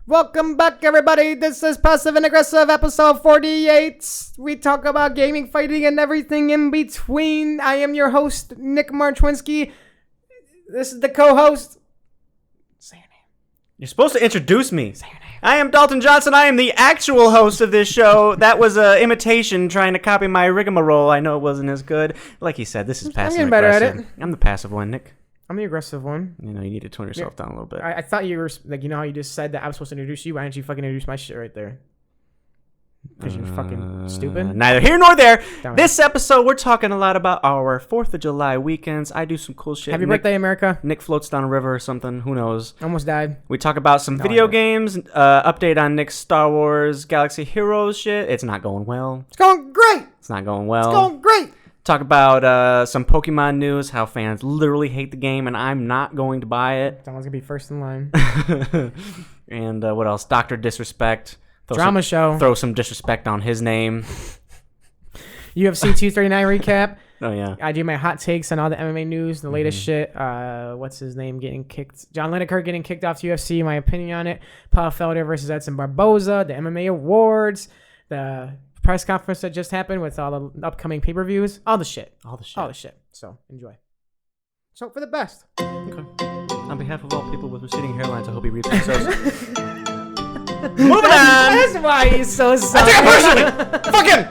Welcome back, everybody. This is Passive and Aggressive, episode 48. We talk about gaming, fighting, and everything in between. I am your host, Nick Marchwinski. This is the co-host. Say your name. You're supposed to introduce me. Say your name. I am Dalton Johnson. I am the actual host of this show. That was an imitation trying to copy my rigmarole. I know it wasn't as good. Like he said, this is passive and aggressive. Better at it. I'm the passive one, Nick. I'm the aggressive one. You know, you need to tone yourself down a little bit. I thought you were, like, you know how you just said that I was supposed to introduce you? Why didn't you fucking introduce my shit right there? Because you're fucking stupid? Neither here nor there. Damn This episode, we're talking a lot about our 4th of July weekends. I do some cool shit. Happy birthday, America. Nick floats down a river or something. Who knows? Almost died. We talk about some video games, update on Nick's Star Wars Galaxy Heroes shit. It's not going well. It's going great. It's not going well. It's going great. Talk about some Pokemon news, how fans literally hate the game, and I'm not going to buy it. Someone's going to be first in line. And what else? Dr. Disrespect. Drama show. Throw some disrespect on his name. UFC 239 recap. Oh, yeah. I do my hot takes on all the MMA news, the latest shit. What's his name getting kicked? John Lineker getting kicked off UFC, my opinion on it. Felder versus Edson Barboza, the MMA Awards, the press conference that just happened with all the upcoming pay-per-views. All the shit. So, enjoy. So, for the best. Okay. On behalf of all people with receding hairlines, I hope you read themselves. Moving on! That's why he's so sorry. I take it personally! Fuck him!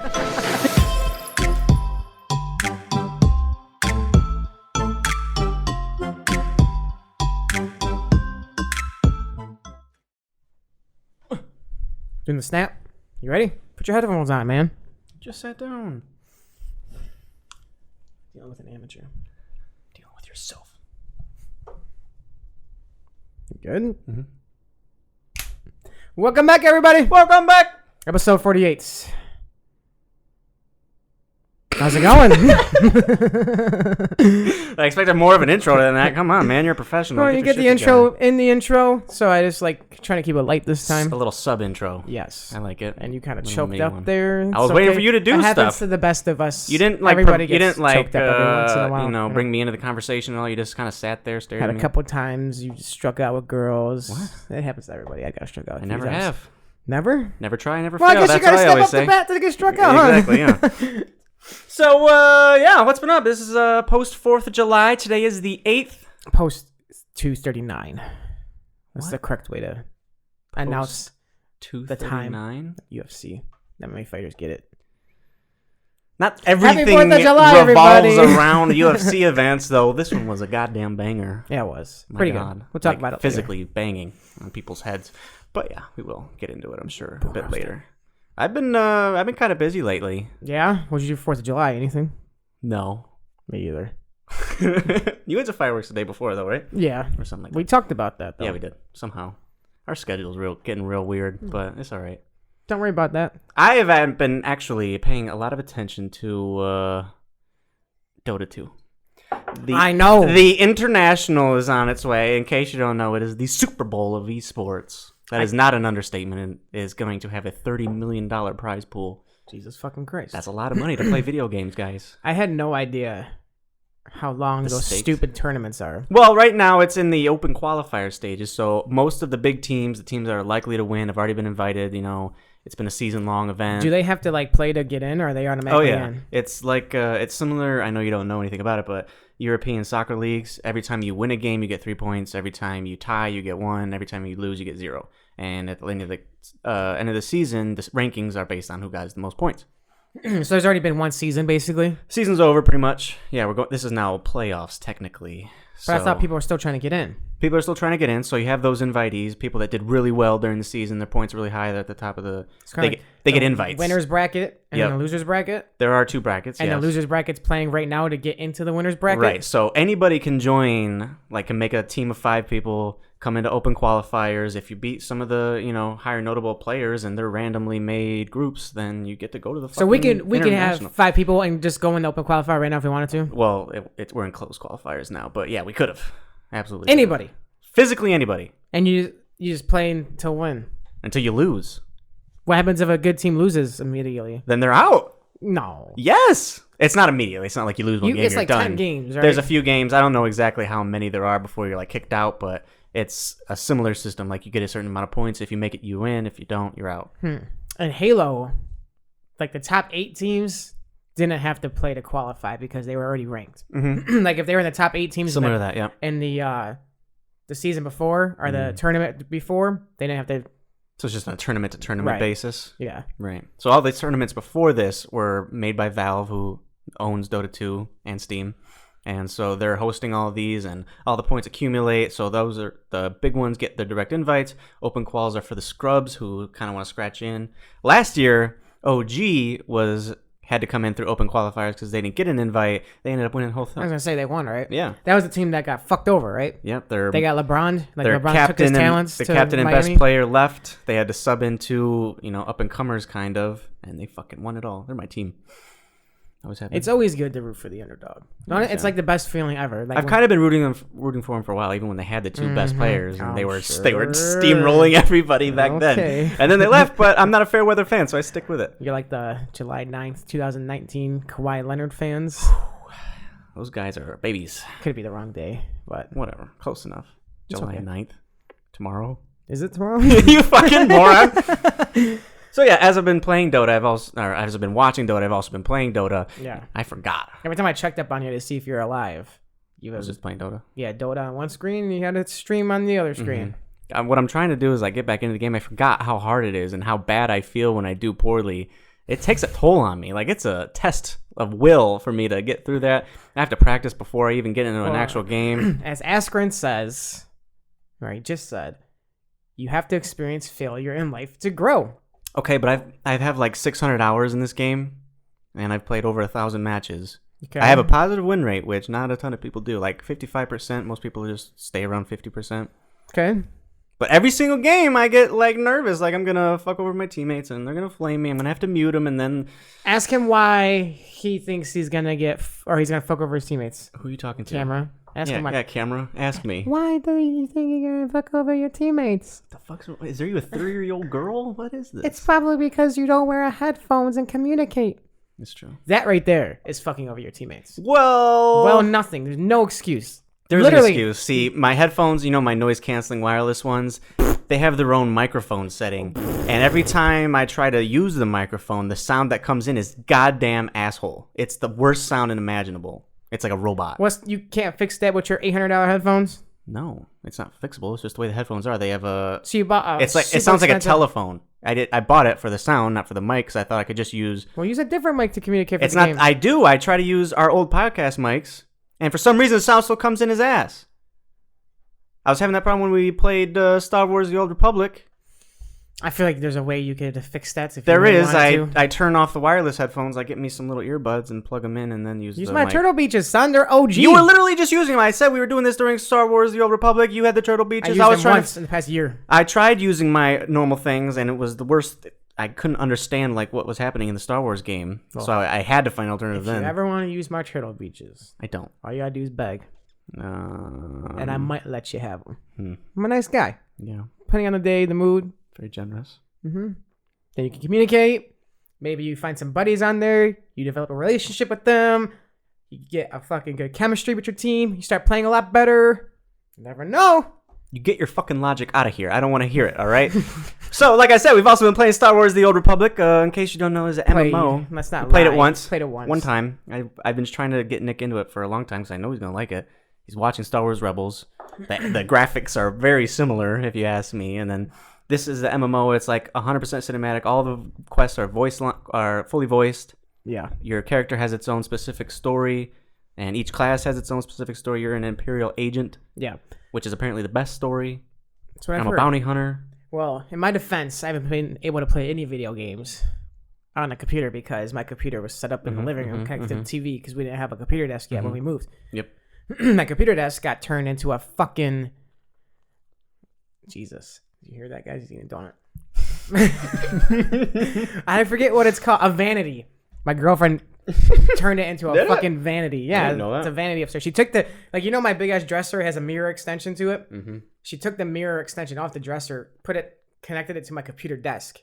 Doing the snap. You ready? Put your headphones on, man. Just sat down. Dealing with an amateur. Dealing with yourself. You good? Mm-hmm. Welcome back, everybody. Welcome back! Episode 48. How's it going? I expected more of an intro than that. Come on, man. You're a professional. Well, you get the intro in the intro, so I just like trying to keep it light this time. A little sub intro. Yes. I like it. And you kind of choked up there. I was waiting for you to do stuff. It stuff. happens to the best of us. You didn't like. Everybody You gets didn't like. choked up every once in a while. Bring me into the conversation and all. You just kind of sat there, staring Had at me. a couple times you just struck out with girls. What? It happens to everybody. I got struck out. I never have. Never? Never try, never well, fail. I guess That's you gotta what I step always up say. the bat to get struck out, huh? Exactly. Yeah. So, what's been up? This is post 4th of July. Today is the 8th. Post 239. That's the correct way to announce the time. UFC. MMA fighters get it. Not everything July, revolves around UFC events, though. This one was a goddamn banger. Yeah, it was. My Pretty God. good. We'll talk about it physically later. banging on people's heads. But yeah, we will get into it, I'm sure, a bit later. I've been kind of busy lately. Yeah? What did you do for 4th of July? Anything? No. Me either. You went to fireworks the day before, though, right? Yeah. Or something like that. We talked about that, though. Yeah, we did. Somehow. Our schedule's getting real weird, but it's all right. Don't worry about that. I have been actually paying a lot of attention to Dota 2. I know. The International is on its way. In case you don't know, it is the Super Bowl of esports. That is not an understatement. It is going to have a $30 million prize pool. Jesus fucking Christ. That's a lot of money to play video games, guys. I had no idea how long those stupid tournaments are. Well, right now it's in the open qualifier stages, so most of the big teams, the teams that are likely to win, have already been invited. You know, it's been a season-long event. Do they have to like play to get in, or are they automatically in? It's like it's similar. I know you don't know anything about it, but European soccer leagues. Every time you win a game, you get 3 points. Every time you tie, you get 1. Every time you lose, you get 0. And at the end of the season, the rankings are based on who got the most points. So there's already been one season, basically. Season's over, pretty much. Yeah, we're going. This is now playoffs, technically. But I thought people were still trying to get in. People are still trying to get in, so you have those invitees, people that did really well during the season. Their points are really high. They're at the top of the. They get invites. Winners bracket and then the losers bracket. There are 2 brackets. And the losers bracket's playing right now to get into the winners bracket. Right. So anybody can join. Like, can make a team of 5 people. Come into open qualifiers. If you beat some of the higher notable players and they're randomly made groups, then you get to go to the. So we can have 5 people and just go in the open qualifier right now if we wanted to. Well, we're in closed qualifiers now, but yeah, we could have absolutely. Anybody, physically anybody, and you just play until when? Until you lose. What happens if a good team loses immediately? Then they're out. No. Yes. It's not immediately. It's not like you lose one game, it's you're like done. 10 games, right? There's a few games. I don't know exactly how many there are before you're like kicked out, but it's a similar system. Like you get a certain amount of points. If you make it, you win. If you don't, you're out. And Halo, like the top 8 teams didn't have to play to qualify because they were already ranked. Like if they were in the top 8 teams, Similar to that, yeah. In the season before or the tournament before, they didn't have to. So it's just on a tournament to tournament basis. Yeah. Right. So all the tournaments before this were made by Valve, who owns Dota 2 and Steam. And so they're hosting all of these, and all the points accumulate. So those are the big ones get the direct invites. Open quals are for the scrubs who kind of want to scratch in. Last year, OG had to come in through open qualifiers because they didn't get an invite. They ended up winning the whole thing. I was gonna say they won, right? Yeah. That was the team that got fucked over, right? Yep. They got LeBron. Like their LeBron captain took his talents. The to captain and Miami. best player left. They had to sub into up and comers kind of, and they fucking won it all. They're my team. I was happy. It's always good to root for the underdog. It's like the best feeling ever. Like I've kind of been rooting for them for a while, even when they had the 2 best players, and they were sure. steamrolling everybody back then. And then they left, but I'm not a fair weather fan, so I stick with it. You're like the July 9th, 2019 Kawhi Leonard fans. Those guys are babies. Could be the wrong day, but whatever. Close enough. July 9th. Tomorrow. Is it tomorrow? You fucking moron. So yeah, as I've been playing Dota, as I've been watching Dota, I've also been playing Dota. Yeah. I forgot. Every time I checked up on you to see if you're alive, I was just playing Dota. Yeah, Dota on one screen, and you had a stream on the other screen. What I'm trying to do is get back into the game. I forgot how hard it is and how bad I feel when I do poorly. It takes a toll on me. Like, it's a test of will for me to get through that. I have to practice before I even get into an actual game. As Askren says, or he just said, you have to experience failure in life to grow. Okay, but I have 600 hours in this game, and I've played over 1,000 matches. Okay. I have a positive win rate, which not a ton of people do. 55%. Most people just stay around 50%. Okay. But every single game, I get nervous. I'm gonna fuck over my teammates, and they're gonna flame me. I'm gonna have to mute them, and then ask him why he thinks he's gonna he's gonna fuck over his teammates. Who are you talking to? Camera. Ask him. Yeah, camera. Ask me. Why do you think you're gonna fuck over your teammates? The fuck's is there you a 3-year-old girl? What is this? It's probably because you don't wear headphones and communicate. It's true. That right there is fucking over your teammates. Well, nothing. There's no excuse. There's an excuse. See, my headphones, my noise canceling wireless ones, they have their own microphone setting. And every time I try to use the microphone, the sound that comes in is goddamn asshole. It's the worst sound imaginable. It's like a robot. You can't fix that with your $800 headphones? No, it's not fixable. It's just the way the headphones are. They have a. So you bought. It sounds like a telephone. I bought it for the sound, not for the mic, because I thought I could just use. Well, use a different mic to communicate. It's not. Game. I do. I try to use our old podcast mics, and for some reason, the sound still comes in his ass. I was having that problem when we played Star Wars: The Old Republic. I feel like there's a way you could fix that. If there you really is. I turn off the wireless headphones. I get me some little earbuds and plug them in, and then use my mic. Turtle Beaches, son. They're OG. You were literally just using them. I said we were doing this during Star Wars: The Old Republic. You had the Turtle Beaches. I used them once in the past year. I tried using my normal things, and it was the worst. I couldn't understand what was happening in the Star Wars game, so I had to find an alternative. If you ever want to use my Turtle Beaches, I don't. All you gotta do is beg, and I might let you have them. I'm a nice guy. Yeah. Depending on the day, the mood. Very generous. Then you can communicate. Maybe you find some buddies on there. You develop a relationship with them. You get a fucking good chemistry with your team. You start playing a lot better. You never know. You get your fucking logic out of here. I don't want to hear it, all right? So, like I said, we've also been playing Star Wars: The Old Republic. In case you don't know, it's an MMO. Let's not played it once. Played it once. One time. I've been trying to get Nick into it for a long time because I know he's going to like it. He's watching Star Wars Rebels. The graphics are very similar, if you ask me. And then this is the MMO. It's 100% cinematic. All the quests are fully voiced. Yeah. Your character has its own specific story, and each class has its own specific story. You're an Imperial agent. Yeah. Which is apparently the best story. That's what I'm a bounty hunter. Well, in my defense, I haven't been able to play any video games on a computer because my computer was set up in the living room connected to the TV because we didn't have a computer desk yet when we moved. Yep. My computer desk got turned into a fucking... Jesus. Did you hear that, guys? He's eating a donut. I forget what it's called. A vanity. My girlfriend turned it into a fucking vanity. Yeah, it's a vanity upstairs. She took my big ass dresser has a mirror extension to it. She took the mirror extension off the dresser, connected it to my computer desk.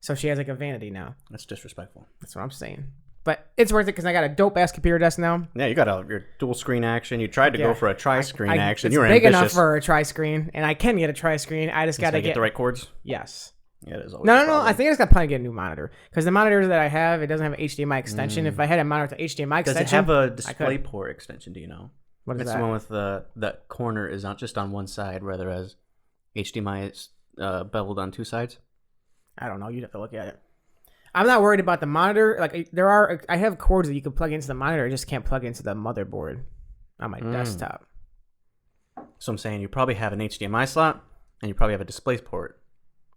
So she has a vanity now. That's disrespectful. That's what I'm saying. But it's worth it because I got a dope ass computer desk now. Yeah, you got your dual screen action. You tried to go for a tri-screen action. You were big ambitious. enough for a tri-screen, and I can get a tri-screen. I just got to get the right cords. Yes. Yeah, it is always No. I think I just got to probably get a new monitor because the monitor that I have, it doesn't have an HDMI extension. If I had a monitor with HDMI extension, does it have a display port extension? Do you know? What is it's that? the one with the corner is not just on one side, rather as HDMI is beveled on two sides. I don't know. You'd have to look at it. I'm not worried about the monitor. Like I have cords that you can plug into the monitor. I just can't plug into the motherboard on my desktop. So I'm saying you probably have an HDMI slot and you probably have a display port.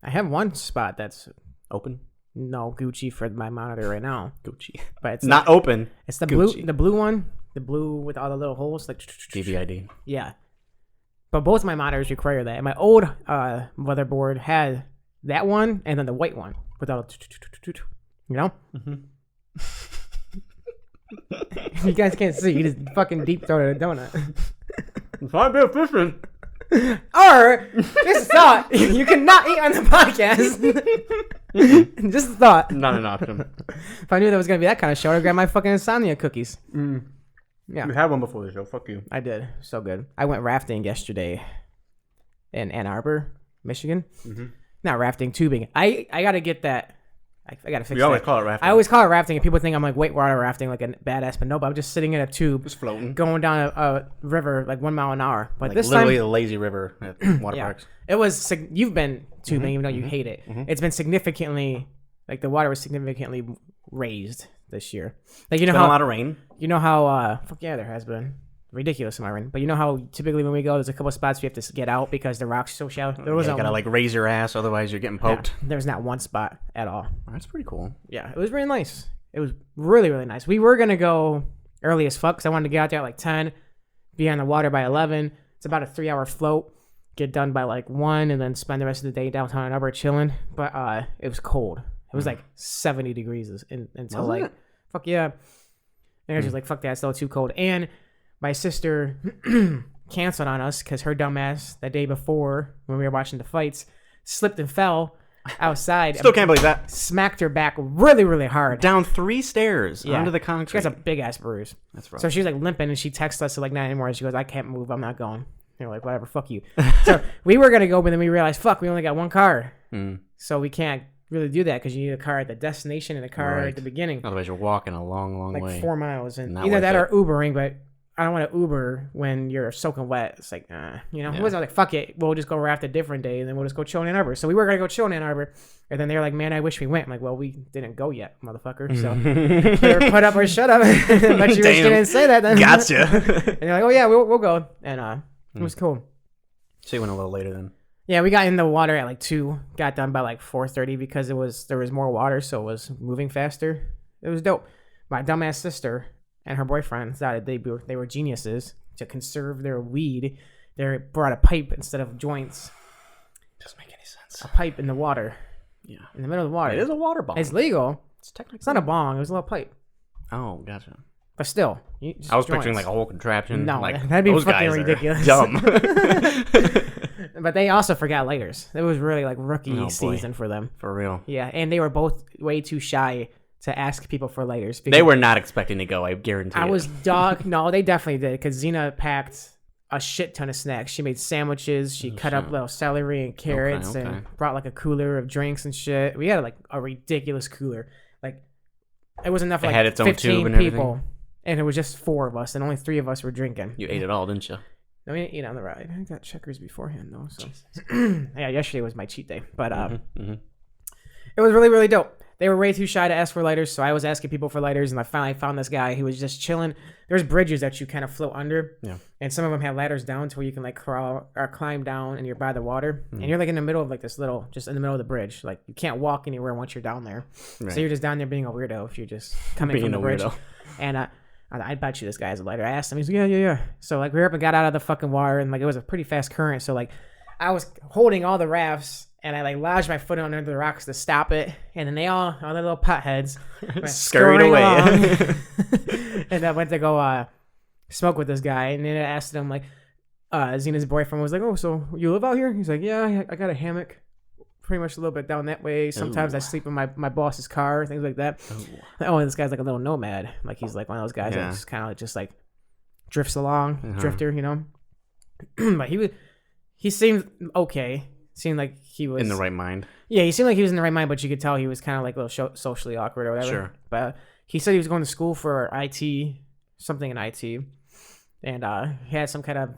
I have one spot that's open. No, Gucci for my monitor right now. Gucci, but it's not open. It's the Gucci. blue one, the blue with all the little holes, like DVID. Yeah, but both my monitors require that. And my old motherboard had that one and then the white one without you know. You guys can't see. You just fucking deep throated a donut. If I'm efficient. Or just a thought. You cannot eat on the podcast. Just a thought. Not an option. If I knew there was gonna be that kind of show, I'd grab my fucking insomnia cookies. Yeah, you had one before the show. Fuck you. I did. So good. I went rafting yesterday in Ann Arbor, Michigan. Not rafting, tubing. I gotta get that. I gotta fix You always that. call it rafting. I always call it rafting, and people think I'm like whitewater rafting, like a badass. But no, I'm just sitting in a tube, just floating, going down a river like 1 mile an hour. But like this literally time, a lazy river at water parks. It was. You've been tubing, even though you hate it. It's been significantly, like the water was significantly raised this year. Like Been a lot of rain. You know how? Fuck yeah, there has been. Ridiculous amount of rain. But you know how typically when we go, there's a couple spots we have to get out because the rocks are so shallow. There was you gotta like raise your ass, otherwise you're getting poked. Yeah, there's not one spot at all. That's pretty cool. Yeah, it was really nice. It was really, really nice. We were gonna go early as fuck because I wanted to get out there at like 10, be on the water by 11. It's about a 3-hour float. Get done by like 1, and then spend the rest of the day downtown Ann Arbor chilling. But it was cold. It was like 70 degrees until like it? Fuck yeah. And I was just like, fuck that, it's still too cold. And my sister canceled on us because her dumbass that day before when we were watching the fights slipped and fell outside. Still can't believe that. Smacked her back really, really hard. Down 3 stairs onto the concrete. She has a big ass bruise. That's rough. So she was like limping, and she texted us at like 9 in the morning. She goes, I can't move. I'm not going. And we're like, whatever, fuck you. So we were going to go, but then we realized, fuck, we only got one car. So we can't really do that because you need a car at the destination and a car at the beginning. Otherwise, you're walking a long, long way. Like 4 miles. And Not either that worth or Ubering, but I don't want to Uber when you're soaking wet. It's like, you know, it was like, fuck it. We'll just go raft a different day, and then we'll just go chill in Ann Arbor. So we were going to go chill in Ann Arbor, and then they were like, man, I wish we went. I'm like, well, we didn't go yet, motherfucker. So either put up or shut up. But you didn't say that then. Gotcha. And you're like, oh, yeah, we'll go. And it was cool. So you went a little later then. Yeah, we got in the water at like 2, got done by like 4:30 because there was more water, so it was moving faster. It was dope. My dumbass sister and her boyfriend decided they were geniuses to conserve their weed. They brought a pipe instead of joints. Doesn't make any sense. A pipe in the water. Yeah, in the middle of the water. It is a water bong. It's legal. It's technically. It's not a bong. It was a little pipe. Oh, gotcha. But still, I was picturing like a whole contraption. No, like, that'd be those fucking guys ridiculous. Dumb. But they also forgot lighters. It was really like rookie season for them. For real. Yeah, and they were both way too shy to ask people for lighters. They were not expecting to go, I guarantee. No, they definitely did, because Xena packed a shit ton of snacks. She made sandwiches. She cut up little celery and carrots and brought like a cooler of drinks and shit. We had like a ridiculous cooler. Like it was enough for like 15 people. And it was just 4 of us, and only 3 of us were drinking. You ate it all, didn't you? I mean, on the ride. I got checkers beforehand, though. So yeah, yesterday was my cheat day. But it was really, really dope. They were way too shy to ask for lighters, so I was asking people for lighters, and I finally found this guy who was just chilling. There's bridges that you kind of float under, and some of them have ladders down to where you can like crawl or climb down, and you're by the water, and you're like in the middle of like this little, just in the middle of the bridge. Like you can't walk anywhere once you're down there, so you're just down there being a weirdo if you're just coming from the bridge. And I bet you this guy has a lighter. I asked him. He's like, yeah. So like we up and got out of the fucking water, and like it was a pretty fast current. So like I was holding all the rafts, and I like lodged my foot under the rocks to stop it, and then they all the little potheads went scurried away. And I went to go smoke with this guy, and then I asked him like, Xena's boyfriend was like, oh, so you live out here? He's like, yeah, I got a hammock pretty much a little bit down that way. Sometimes I Ooh. sleep in my boss's car, things like that. Oh, this guy's like a little nomad. Like he's like one of those guys that just kind of just like drifts along, drifter, you know. But he seemed okay. Seemed like he was in the right mind. Yeah, he seemed like he was in the right mind, but you could tell he was kind of like a little socially awkward or whatever. Sure. But he said he was going to school for IT, something in IT, and he had some kind of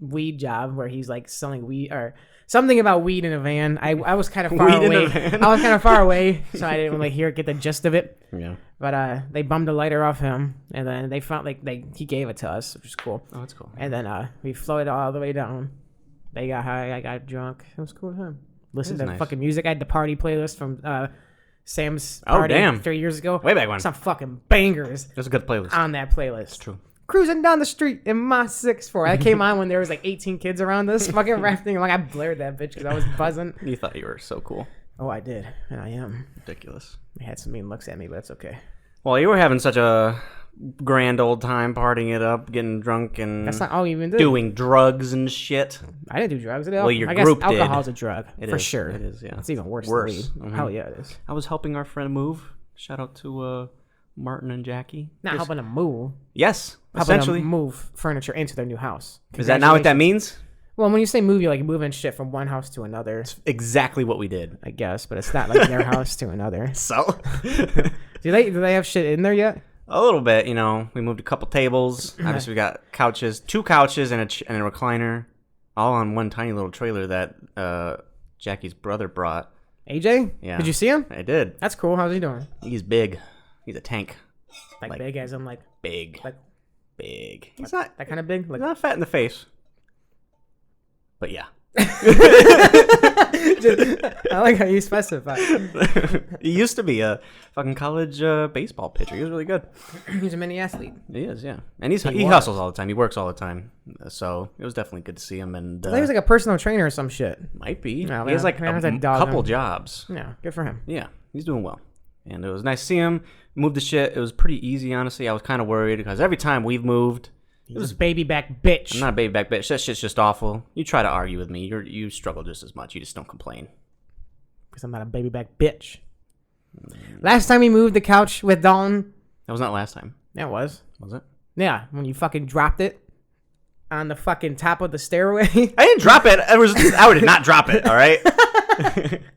weed job where he's like selling weed or something about weed in a van. I was kind of far Weed in away. a van? I was kind of far away, so I didn't really get the gist of it. Yeah. But they bummed the lighter off him, and then they found he gave it to us, which is cool. Oh, that's cool. And then we floated all the way down. They got high. I got drunk. It was cool with him. Listen to nice. fucking music. I had the party playlist from Sam's party 3 years ago. Way back when. Some fucking bangers That's a good playlist. on that playlist. It's true. Cruising down the street in my 6'4". That came on when there was like 18 kids around us fucking rafting. Like I blared that bitch because I was buzzing. You thought you were so cool. Oh, I did, and I am. Ridiculous. They had some mean looks at me, but it's okay. Well, you were having such a grand old time partying it up, getting drunk and That's not all you even did. doing drugs and shit. I didn't do drugs. Well, your I guess group did. alcohol's a drug It for is. sure. It is, yeah. It's even worse. Worse. Than weed. Hell yeah, it is. I was helping our friend move. Shout out to Martin and Jackie. Not helping them move. Yes, Helping essentially. them move furniture into their new house. Is that not what that means? Well, when you say move, you're like moving shit from one house to another. Exactly what we did. I guess, but it's not like their house to another. So, Do they have shit in there yet? a little bit, you know. We moved a couple tables. Obviously, we got couches, 2 couches and a recliner, all on one tiny little trailer that Jackie's brother brought. AJ? Yeah. Did you see him? I did. That's cool. How's he doing? He's big. He's a tank. Like big as in like Big. Like- big. He's not. that kind of big? He's Like not fat in the face. But yeah. I like how you specify. He used to be a fucking college baseball pitcher. He was really good. He's a mini athlete. He is, yeah. And he was. hustles all the time. He works all the time. So it was definitely good to see him. And I think he was like a personal trainer or some shit. might be. No, he has like man, a I was a dog couple him. jobs. Yeah, good for him. Yeah, he's doing well. And it was nice to see him. Moved the shit. It was pretty easy, honestly. I was kind of worried because every time we've moved, He was a baby back bitch. I'm not a baby back bitch. That shit's just awful. You try to argue with me. You struggle just as much. You just don't complain. Because I'm not a baby back bitch. Last time we moved the couch with Dalton. That was not last time. Yeah, it was. Was it? Yeah, when you fucking dropped it on the fucking top of the stairway. I didn't drop it. I did not drop it. All right.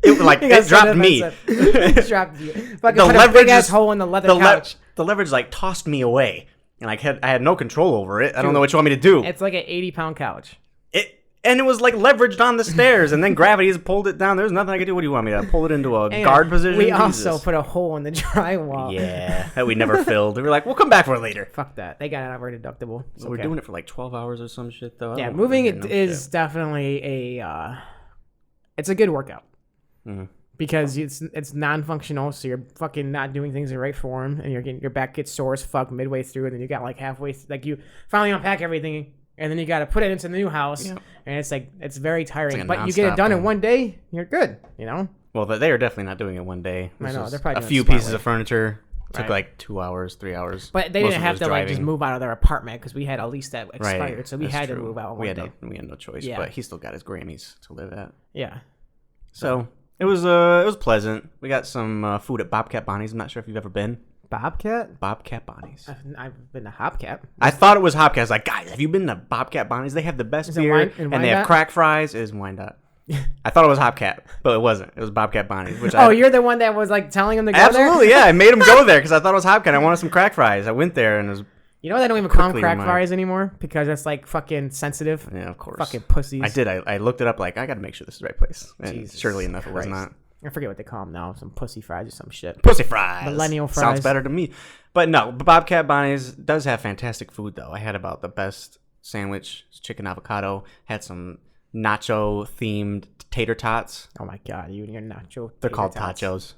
It dropped me. It dropped you. Fucking The put a leverage big ass is- hole in the leather The couch. leverage like tossed me away, and I had no control over it. I don't know what you want me to do. It's like an 80-pound couch. It was like leveraged on the stairs, and then gravity just pulled it down. There's nothing I could do. What do you want me to pull it into a And guard position? We Jesus. also put a hole in the drywall. Yeah, that we never filled. We were like, we'll come back for it later. Fuck that. They got it out of our deductible. It's We're okay. doing it for like 12 hours or some shit, though. I Yeah, don't moving fucking it know is shit. definitely it's a good workout. Mhm. Because it's non-functional, so you're fucking not doing things in right form, and your back gets sore as fuck midway through, and then you got like halfway, like you finally unpack everything, and then you got to put it into the new house, Yeah. and it's very tiring. like a but you get it nonstop done in thing. one day, you're good, you know. Well, they are definitely not doing it one day. I This know, was they're probably a doing it few the smart pieces way. of furniture. Took Right. like 2 hours, 3 hours. But they Most didn't of it have was to like just driving. move out of their apartment because we had a lease that expired, Right. so we That's had to true. move out. We One had day. no choice. Yeah. But he still got his Grammys to live at. Yeah. So it was pleasant. We got some food at Bobcat Bonnie's. I'm not sure if you've ever been. Bobcat? Bobcat Bonnie's. I've been to Hopcat. I thought it was Hopcat. I was like, guys, have you been to Bobcat Bonnie's? They have the best Is it beer, Wine- in and they have Wyandotte? crack fries. It is in Wyandotte. I thought it was Hopcat, but it wasn't. It was Bobcat Bonnie's. Which Oh, you're the one that was like telling him to go absolutely, there? yeah. I made him go there because I thought it was Hopcat. I wanted some crack fries. I went there and it was You know they don't even call them Quickly crack in my- fries anymore because that's like fucking sensitive. yeah, of course. Fucking pussies. I did. I looked it up. Like I got to make sure this is the right place. And Jesus surely enough, it was Christ. not. I forget what they call them now. Some pussy fries or some shit. Pussy fries. Millennial Sounds fries. better to me. But no, Bobcat Bonnie's does have fantastic food, though. I had about the best sandwich, chicken avocado, had some nacho-themed tater tots. Oh my god, you and your nacho. They're tater called tots. tachos.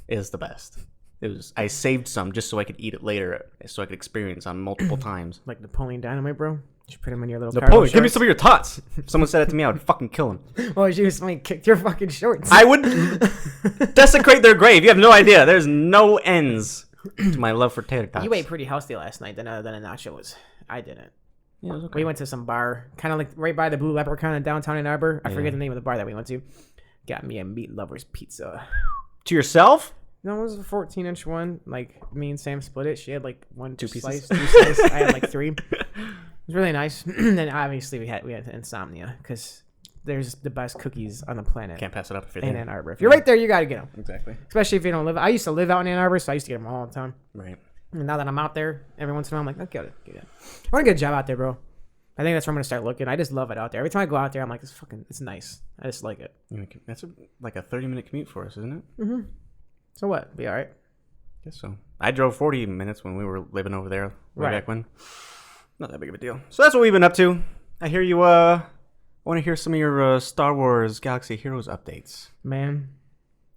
It is the best. I saved some just so I could eat it later, so I could experience on multiple times. Like Napoleon Dynamite, bro. Just put them in your little. Napoleon, give me some of your tots. If someone said that to me, I would fucking kill him. Well, you just like kicked your fucking shorts. I would desecrate their grave. You have no idea. There's no ends to my love for tater tots. You ate pretty healthy last night than a nachos. I didn't. Yeah, it was okay. We went to some bar, kind of like right by the Blue Leprechaun in downtown Ann Arbor. I forget the name of the bar that we went to. got me a meat lover's pizza. To yourself? No, it was a 14-inch one. Like, me and Sam split it. She had like Two pieces. two slices. I had like 3. It was really nice. And then obviously we had insomnia because there's the best cookies on the planet. Can't pass it up if you're in there. Ann Arbor. If you're right there, you gotta get them. Exactly. Especially if you don't live. I used to live out in Ann Arbor, so I used to get them all the time. Right. And now that I'm out there, every once in a while, I'm like, I'll get it. I want to get a job out there, bro. I think that's where I'm gonna start looking. I just love it out there. Every time I go out there, I'm like, it's nice. I just like it. That's like a 30-minute commute for us, isn't it? Mm-hmm. So what? Be all right. Guess so. I drove 40 minutes when we were living over there way Right. back when. Not that big of a deal. So that's what we've been up to. I hear you want to hear some of your Star Wars Galaxy Heroes updates. Man,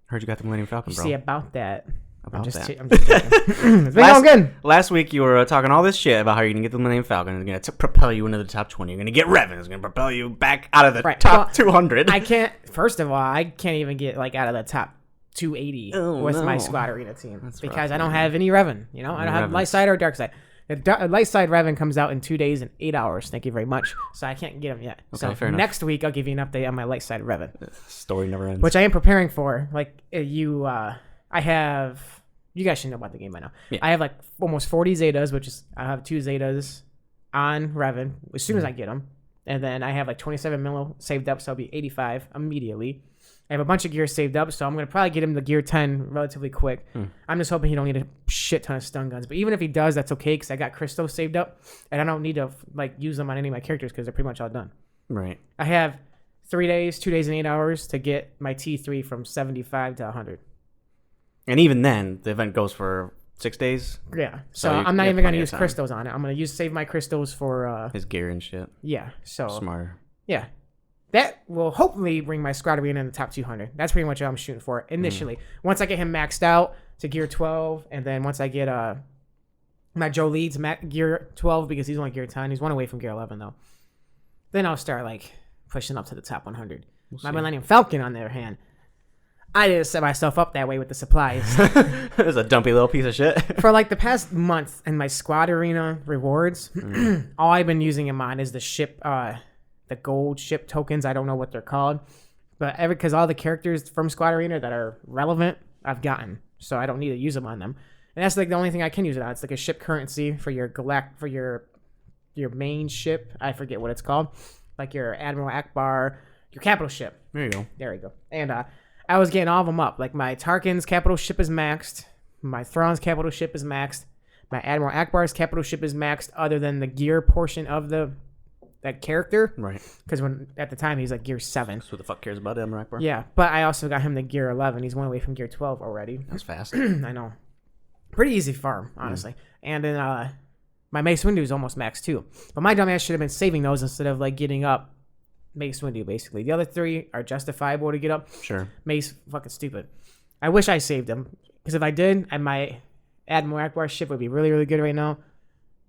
Heard you got the Millennium Falcon, you bro. see about that. About I'm just that. I'm just joking. It's been going good. Last week you were talking all this shit about how you're going to get the Millennium Falcon. It's going to propel you into the top 20. You're going to get Revan. It's going to propel you back out of the top 200. I can't, first of all, I can't even get like out of the top 280 with my Squad Arena team. That's because rough, I don't man. have any Revan. You know, I don't have Revans. light side or dark side. The light side Revan comes out in 2 days and 8 hours. Thank you very much. So I can't get them yet. Okay, So fair enough. next week I'll give you an update on my light side Revan, Story never ends. which I am preparing for. Like I have. You guys should know about the game by now. Yeah. I have like almost 40 Zetas, which is I have 2 Zetas on Revan as soon as I get them, and then I have like 27 mil saved up, so I'll be 85 immediately. I have a bunch of gear saved up, so I'm gonna probably get him the gear 10 relatively quick. I'm just hoping he don't need a shit ton of stun guns, but even if he does, that's okay because I got crystals saved up, and I don't need to like use them on any of my characters because they're pretty much all done. Right. I have 3 days, 2 days, and 8 hours to get my T3 from 75 to 100. And even then, the event goes for 6 days. Yeah, So so you I'm not have even gonna plenty of use time. crystals on it. I'm gonna save my crystals for His gear and shit. yeah. So Smarter. yeah, that will hopefully bring my Squad Arena in the top 200. That's pretty much what I'm shooting for initially. Once I get him maxed out to gear 12, and then once I get my Joe Leeds gear 12 because he's only gear 10. He's 1 away from gear 11 though. Then I'll start like pushing up to the top 100. My Millennium Falcon, on the other hand, I didn't set myself up that way with the supplies. It's a dumpy little piece of shit. For like the past month in my Squad Arena rewards, all I've been using them on is the ship, the gold ship tokens. I don't know what they're called, but because all the characters from Squad Arena that are relevant, I've gotten, so I don't need to use them on them. And that's like the only thing I can use it on. It's like a ship currency for your your main ship. I forget what it's called, like your Admiral Akbar, your capital ship. There you go. There we go. And I was getting all of them up. Like my Tarkin's capital ship is maxed. My Thrawn's capital ship is maxed. My Admiral Akbar's capital ship is maxed, other than the gear portion of that character. Right. Because when at the time he's like gear 7. So who the fuck cares about Admiral Akbar? Yeah, but I also got him the gear 11. He's 1 away from gear 12 already. That's fast. I know. Pretty easy farm, honestly. And then my Mace Windu is almost maxed too. But my dumbass should have been saving those instead of like getting up Mace Windu, basically. The other 3 are justifiable to get up. Sure. Mace, fucking stupid. I wish I saved them. Because if I did, my Admiral Akbar ship would be really, really good right now.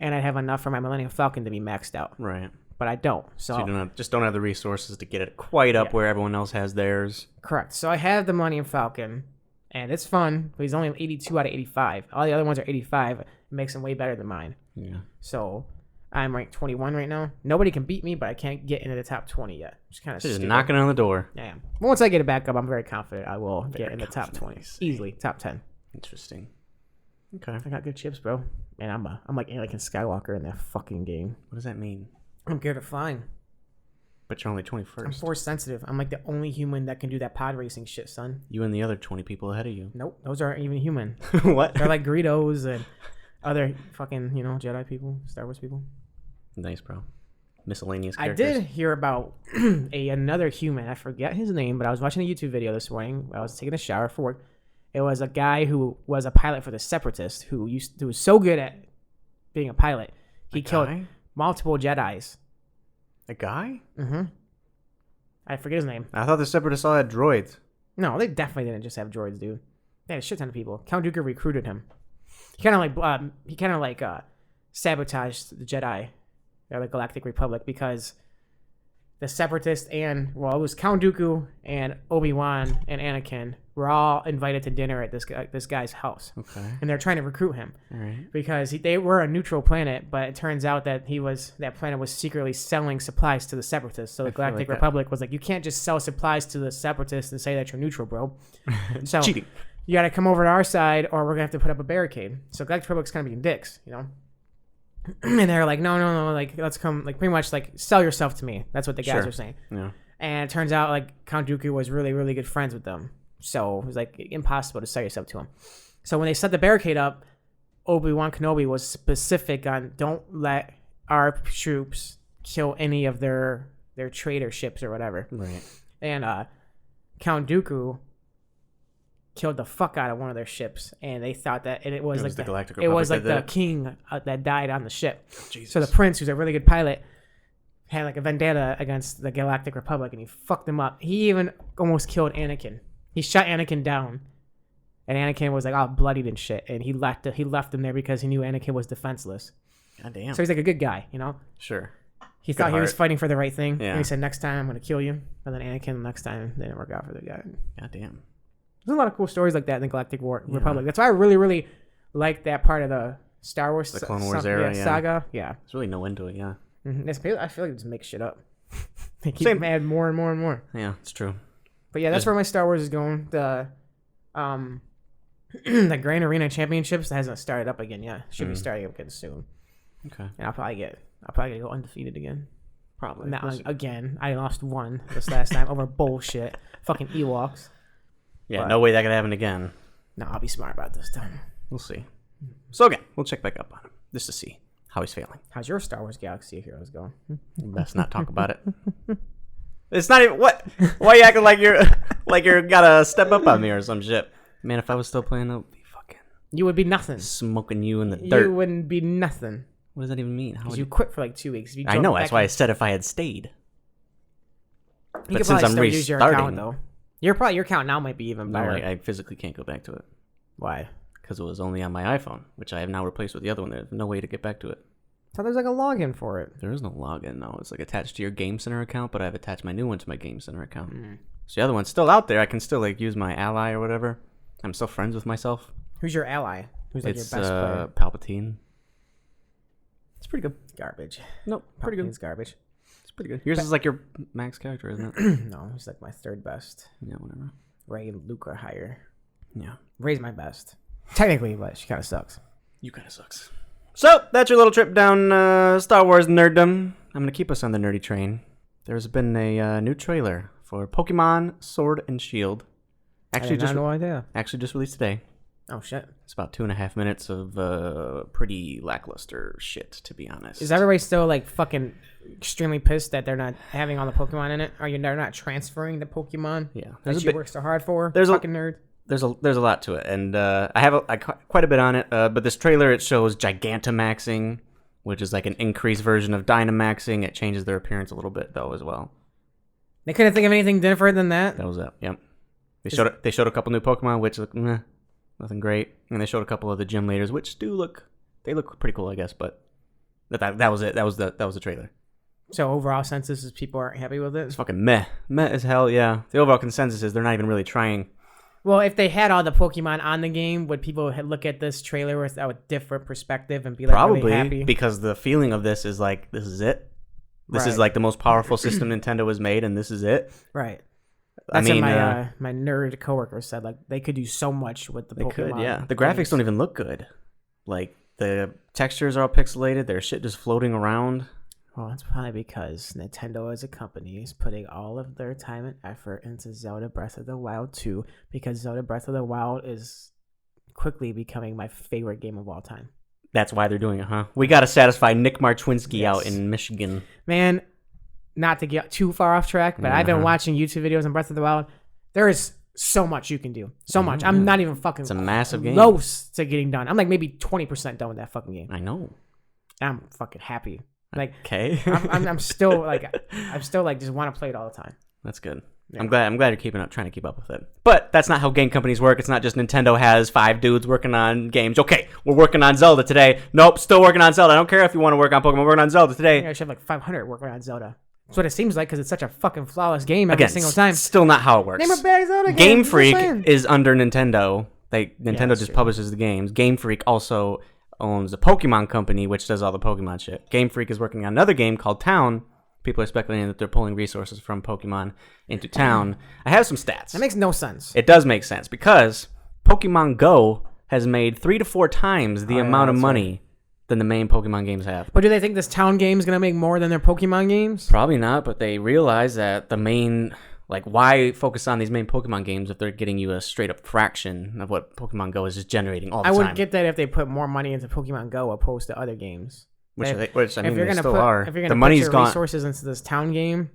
And I'd have enough for my Millennium Falcon to be maxed out. Right. But I don't. So you don't have the resources to get it quite up where everyone else has theirs. correct. So I have the Millennium Falcon. And it's fun. But he's only 82 out of 85. All the other ones are 85. It makes him way better than mine. Yeah. So I'm ranked 21 right now. Nobody can beat me, but I can't get into the top 20 yet. Which is kind of Just stupid. knocking on the door. I am. Once I get it back up, I'm very confident I will get in the top confident, 20. you say. Easily. Top 10. Interesting. Okay. I got good chips, bro. And I'm like Anakin Skywalker in that fucking game. What does that mean? I'm good at flying. But you're only I'm 21st. force sensitive. I'm like the only human that can do that pod racing shit, son. You and the other 20 people ahead of you. Nope, those aren't even human. What? They're like Greedos and other fucking, Jedi people, Star Wars people. Nice, bro. Miscellaneous I characters. did hear about another human. I forget his name, but I was watching a YouTube video this morning. I was taking a shower for work. It was a guy who was a pilot for the Separatists who was so good at being a pilot. He killed guy? multiple Jedis. A guy? Mm-hmm. I forget his name. I thought the Separatists all had droids. No, they definitely didn't just have droids, dude. They had a shit ton of people. Count Dooku recruited him. He kind of sabotaged the Jedi, or the Galactic Republic, because the Separatists and, well, it was Count Dooku and Obi-Wan and Anakin were all invited to dinner at this guy's house. Okay. And they're trying to recruit him. All right. Because they were a neutral planet, but it turns out that that planet was secretly selling supplies to the Separatists. So the Galactic Republic was like, you can't just sell supplies to the Separatists and say that you're neutral, bro. So cheating. You got to come over to our side, or we're gonna have to put up a barricade. So Galactic Republic's kind of being dicks, you know. And they're like, no, like let's come, like pretty much like sell yourself to me. That's what the guys were saying. Yeah. And it turns out like Count Dooku was really, really good friends with them. So it was like impossible to sell yourself to him. So when they set the barricade up, Obi-Wan Kenobi was specific on don't let our troops kill any of their traitor ships or whatever. Right. And Count Dooku killed the fuck out of one of their ships, and they thought that it was like the Galactic Republic. It was like the king that died on the ship. Jesus. So the prince, who's a really good pilot, had like a vendetta against the Galactic Republic, and he fucked them up. He even almost killed Anakin. He shot Anakin down, and Anakin was like all bloodied and shit, and he left him there because he knew Anakin was defenseless. God damn. So he's like a good guy, you know? Sure. He thought he was fighting for the right thing, yeah. And he said, next time I'm going to kill you. And then Anakin, next time, didn't work out for the guy. God damn. There's a lot of cool stories like that in the Galactic Republic. That's why I really, really like that part of the Star Wars the Clone Wars era, saga. Yeah. There's really no end to it, yeah. Mm-hmm. I feel like they just make shit up. They keep adding more and more and more. Yeah, it's true. But yeah, that's where my Star Wars is going. The the Grand Arena Championships hasn't started up again yet. Should be starting up again soon. Okay. And I'll probably go undefeated again. Probably. Not again. I lost one this last time over bullshit. Fucking Ewoks. Yeah, but no way that could happen again. No, I'll be smart about this time. We'll see. So again, we'll check back up on him just to see how he's failing. How's your Star Wars Galaxy of Heroes going? Best not talk about it. It's not even what. Why are you acting like you're gotta step up on me or some shit? Man, if I was still playing, I would be fucking. You would be nothing. Smoking you in the dirt. You wouldn't be nothing. What does that even mean? Because you quit for like 2 weeks. I know. That's why I said if I had stayed. You but since I'm restarting, use your account, though. Your account now might be even better. No, I physically can't go back to it. Why? Because it was only on my iPhone, which I have now replaced with the other one. There's no way to get back to it. I thought there was like a login for it. There is no login. No, it's like attached to your Game Center account, but I've attached my new one to my Game Center account. So the other one's still out there. I can still like use my ally or whatever. I'm still friends with myself. Who's your ally? Who's like your best player? Palpatine. It's pretty good. Garbage. Nope, pretty good. It's garbage. It's pretty good. Yours is like your max character, isn't it? No, he's like my third best. Yeah, whatever. Ray and Luke are higher. Yeah. Ray's my best. Technically, but she kind of sucks. You kind of sucks. So, that's your little trip down Star Wars nerddom. I'm going to keep us on the nerdy train. There's been a new trailer for Pokemon Sword and Shield. Actually, no idea. Actually, just released today. Oh, shit. It's about 2.5 minutes of pretty lackluster shit, to be honest. Is everybody still, like, fucking extremely pissed that they're not having all the Pokemon in it? Or they're not transferring the Pokemon? Yeah. That you work so hard for? There's fucking nerd. There's a lot to it, and I have quite a bit on it. But this trailer, it shows Gigantamaxing, which is like an increased version of Dynamaxing. It changes their appearance a little bit, though, as well. They couldn't think of anything different than that? That was it, yep. They showed a couple new Pokemon, which look nothing great. And they showed a couple of the gym leaders, which look pretty cool, I guess. But that was it. That was the trailer. So overall consensus is people aren't happy with it? It's fucking meh as hell. Yeah, the overall consensus is they're not even really trying. Well, if they had all the Pokemon on the game, would people look at this trailer with a different perspective and be like, probably really happy? Because the feeling of this is like, this is it. This is like the most powerful system Nintendo has made, and this is it. Right. That's what my nerd coworker said. Like, they could do so much with the Pokemon. They could, yeah. The graphics don't even look good. Like, the textures are all pixelated. There's shit just floating around. Well, it's probably because Nintendo as a company is putting all of their time and effort into Zelda Breath of the Wild 2, because Zelda Breath of the Wild is quickly becoming my favorite game of all time. That's why they're doing it, huh? We got to satisfy Nick Martwinski out in Michigan. Man, not to get too far off track, but I've been watching YouTube videos on Breath of the Wild. There is so much you can do. So much. I'm not even fucking it's a massive game. Close to getting done. I'm like maybe 20% done with that fucking game. I know. I'm fucking happy. Like, okay. I'm still like just want to play it all the time. That's good. Yeah. I'm glad you're trying to keep up with it. But that's not how game companies work. It's not just Nintendo has 5 dudes working on games. Okay, we're working on Zelda today. Nope, still working on Zelda. I don't care if you want to work on Pokemon. We're working on Zelda today. Yeah, I should have like 500 working on Zelda. That's what it seems like because it's such a fucking flawless game every Again, single time. still not how it works. Name a bad Zelda game. Game Just Freak saying. is under Nintendo. Nintendo that's just true. publishes the games. Game Freak also owns the Pokemon company, which does all the Pokemon shit. Game Freak is working on another game called Town. People are speculating that they're pulling resources from Pokemon into Town. I have some stats. That makes no sense. It does make sense because Pokemon Go has made 3 to 4 times the amount of money than the main Pokemon games have. But do they think this Town game is going to make more than their Pokemon games? Probably not, but they realize that the main, like, why focus on these main Pokemon games if they're getting you a straight up fraction of what Pokemon Go is just generating all the I time? would get that if they put more money into Pokemon Go opposed to other games. Which I mean, if you're they gonna still put, are. If you're The going to put money's your gone. resources into this Town game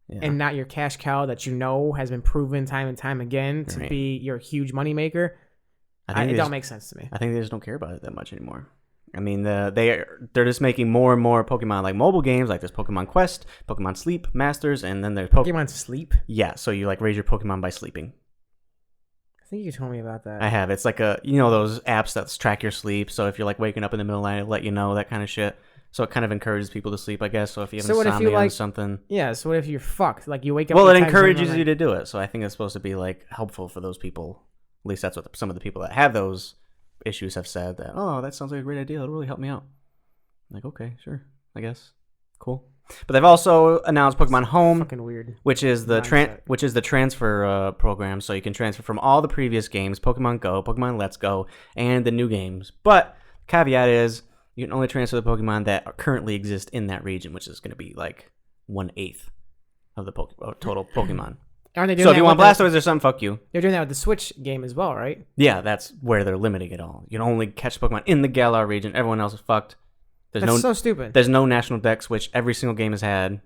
and not your cash cow that you know has been proven time and time again to be your huge moneymaker, it don't make sense to me. I think they just don't care about it that much anymore. I mean, they're just making more and more Pokemon like mobile games, like this Pokemon Quest, Pokemon Sleep, Masters, and then there's Pokemon Sleep? Yeah, so you like raise your Pokemon by sleeping. I think you told me about that. I have. It's like those apps that track your sleep. So if you're like waking up in the middle of the night, it'll let you know, that kind of shit. So it kind of encourages people to sleep, I guess. So if you have insomnia or something. Yeah, so what if you're fucked? Like you wake up. Well, it encourages you to do it. So I think it's supposed to be like helpful for those people. At least that's what some of the people that have those issues have said, that, oh, that sounds like a great idea. It'll really help me out. I'm like, okay, sure, I guess. Cool. But they've also announced Pokemon Home, fucking weird, which is the transfer program, so you can transfer from all the previous games, Pokemon Go, Pokemon Let's Go, and the new games. But caveat is you can only transfer the Pokemon that currently exist in that region, which is going to be like 1/8 of the total Pokemon. Aren't they doing So if that you want with Blastoise or something, fuck you. They're doing that with the Switch game as well, right? Yeah, that's where they're limiting it all. You can only catch Pokemon in the Galar region. Everyone else is fucked. That's so stupid. There's no national dex, which every single game has had.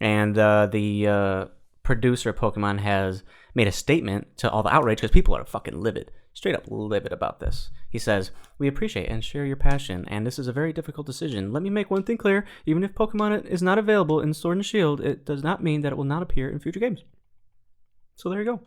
And the producer of Pokemon has made a statement to all the outrage because people are fucking livid. Straight up livid about this. He says, "We appreciate and share your passion, and this is a very difficult decision. Let me make one thing clear. Even if Pokemon is not available in Sword and Shield, it does not mean that it will not appear in future games." So there you go.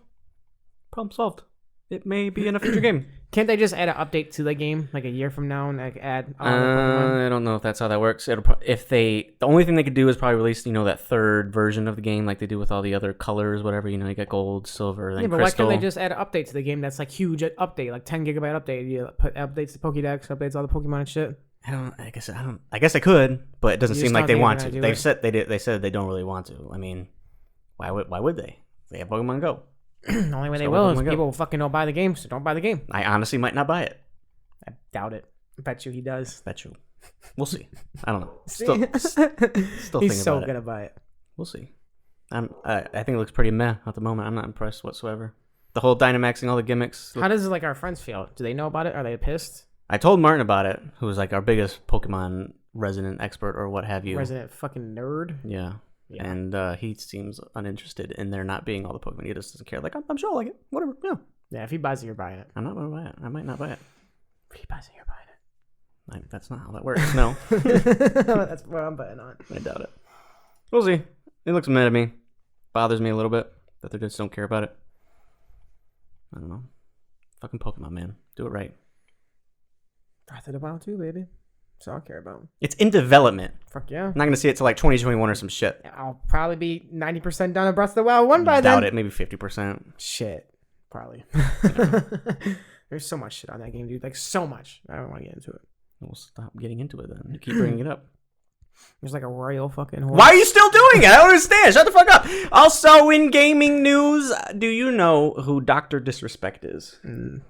Problem solved. It may be in a future game. Can't they just add an update to the game like a year from now and like add all the Pokemon? I don't know if that's how that works. The only thing they could do is probably release, that third version of the game like they do with all the other colors, whatever. You got gold, silver, then but crystal. why can't they just add an update to the game that's like huge update, like 10 gigabyte update? You put updates to Pokédex, updates all the Pokemon and shit. I guess I could, but it doesn't seem like they want to. They said they don't really want to. I mean, why would they? They have Pokemon Go. The only way they will is people will fucking don't buy the game, so don't buy the game. I honestly might not buy it. I doubt it. I bet you he does. Bet you. We'll see. I don't know. Still He's so gonna buy it. We'll see. I think it looks pretty meh at the moment. I'm not impressed whatsoever. The whole Dynamaxing, all the gimmicks. How does our friends feel? Do they know about it? Are they pissed? I told Martin about it, who's like our biggest Pokemon resident expert or what have you. Resident fucking nerd. Yeah. And he seems uninterested in there not being all the Pokemon. He just doesn't care. Like, I'm sure I'll like it. Whatever. Yeah. Yeah, if he buys it, you're buying it. I'm not going to buy it. I might not buy it. If he buys it, you're buying it. That's not how that works. No. That's what I'm betting on. I doubt it. We'll see. It looks mad at me. Bothers me a little bit that they just don't care about it. I don't know. Fucking Pokemon, man. Do it right. Breath of the Wild 2, baby. That's all I care about. It's in development. Fuck yeah. I'm not going to see it till like 2021 or some shit. I'll probably be 90% done with Breath of the Wild 1 by then. Doubt it. Maybe 50%. Shit. Probably. There's so much shit on that game, dude. Like, so much. I don't want to get into it. We'll stop getting into it then. You keep bringing it up. There's like a royal fucking horse. Why are you still doing it? I don't understand. Shut the fuck up. Also, in gaming news, do you know who Dr. Disrespect is?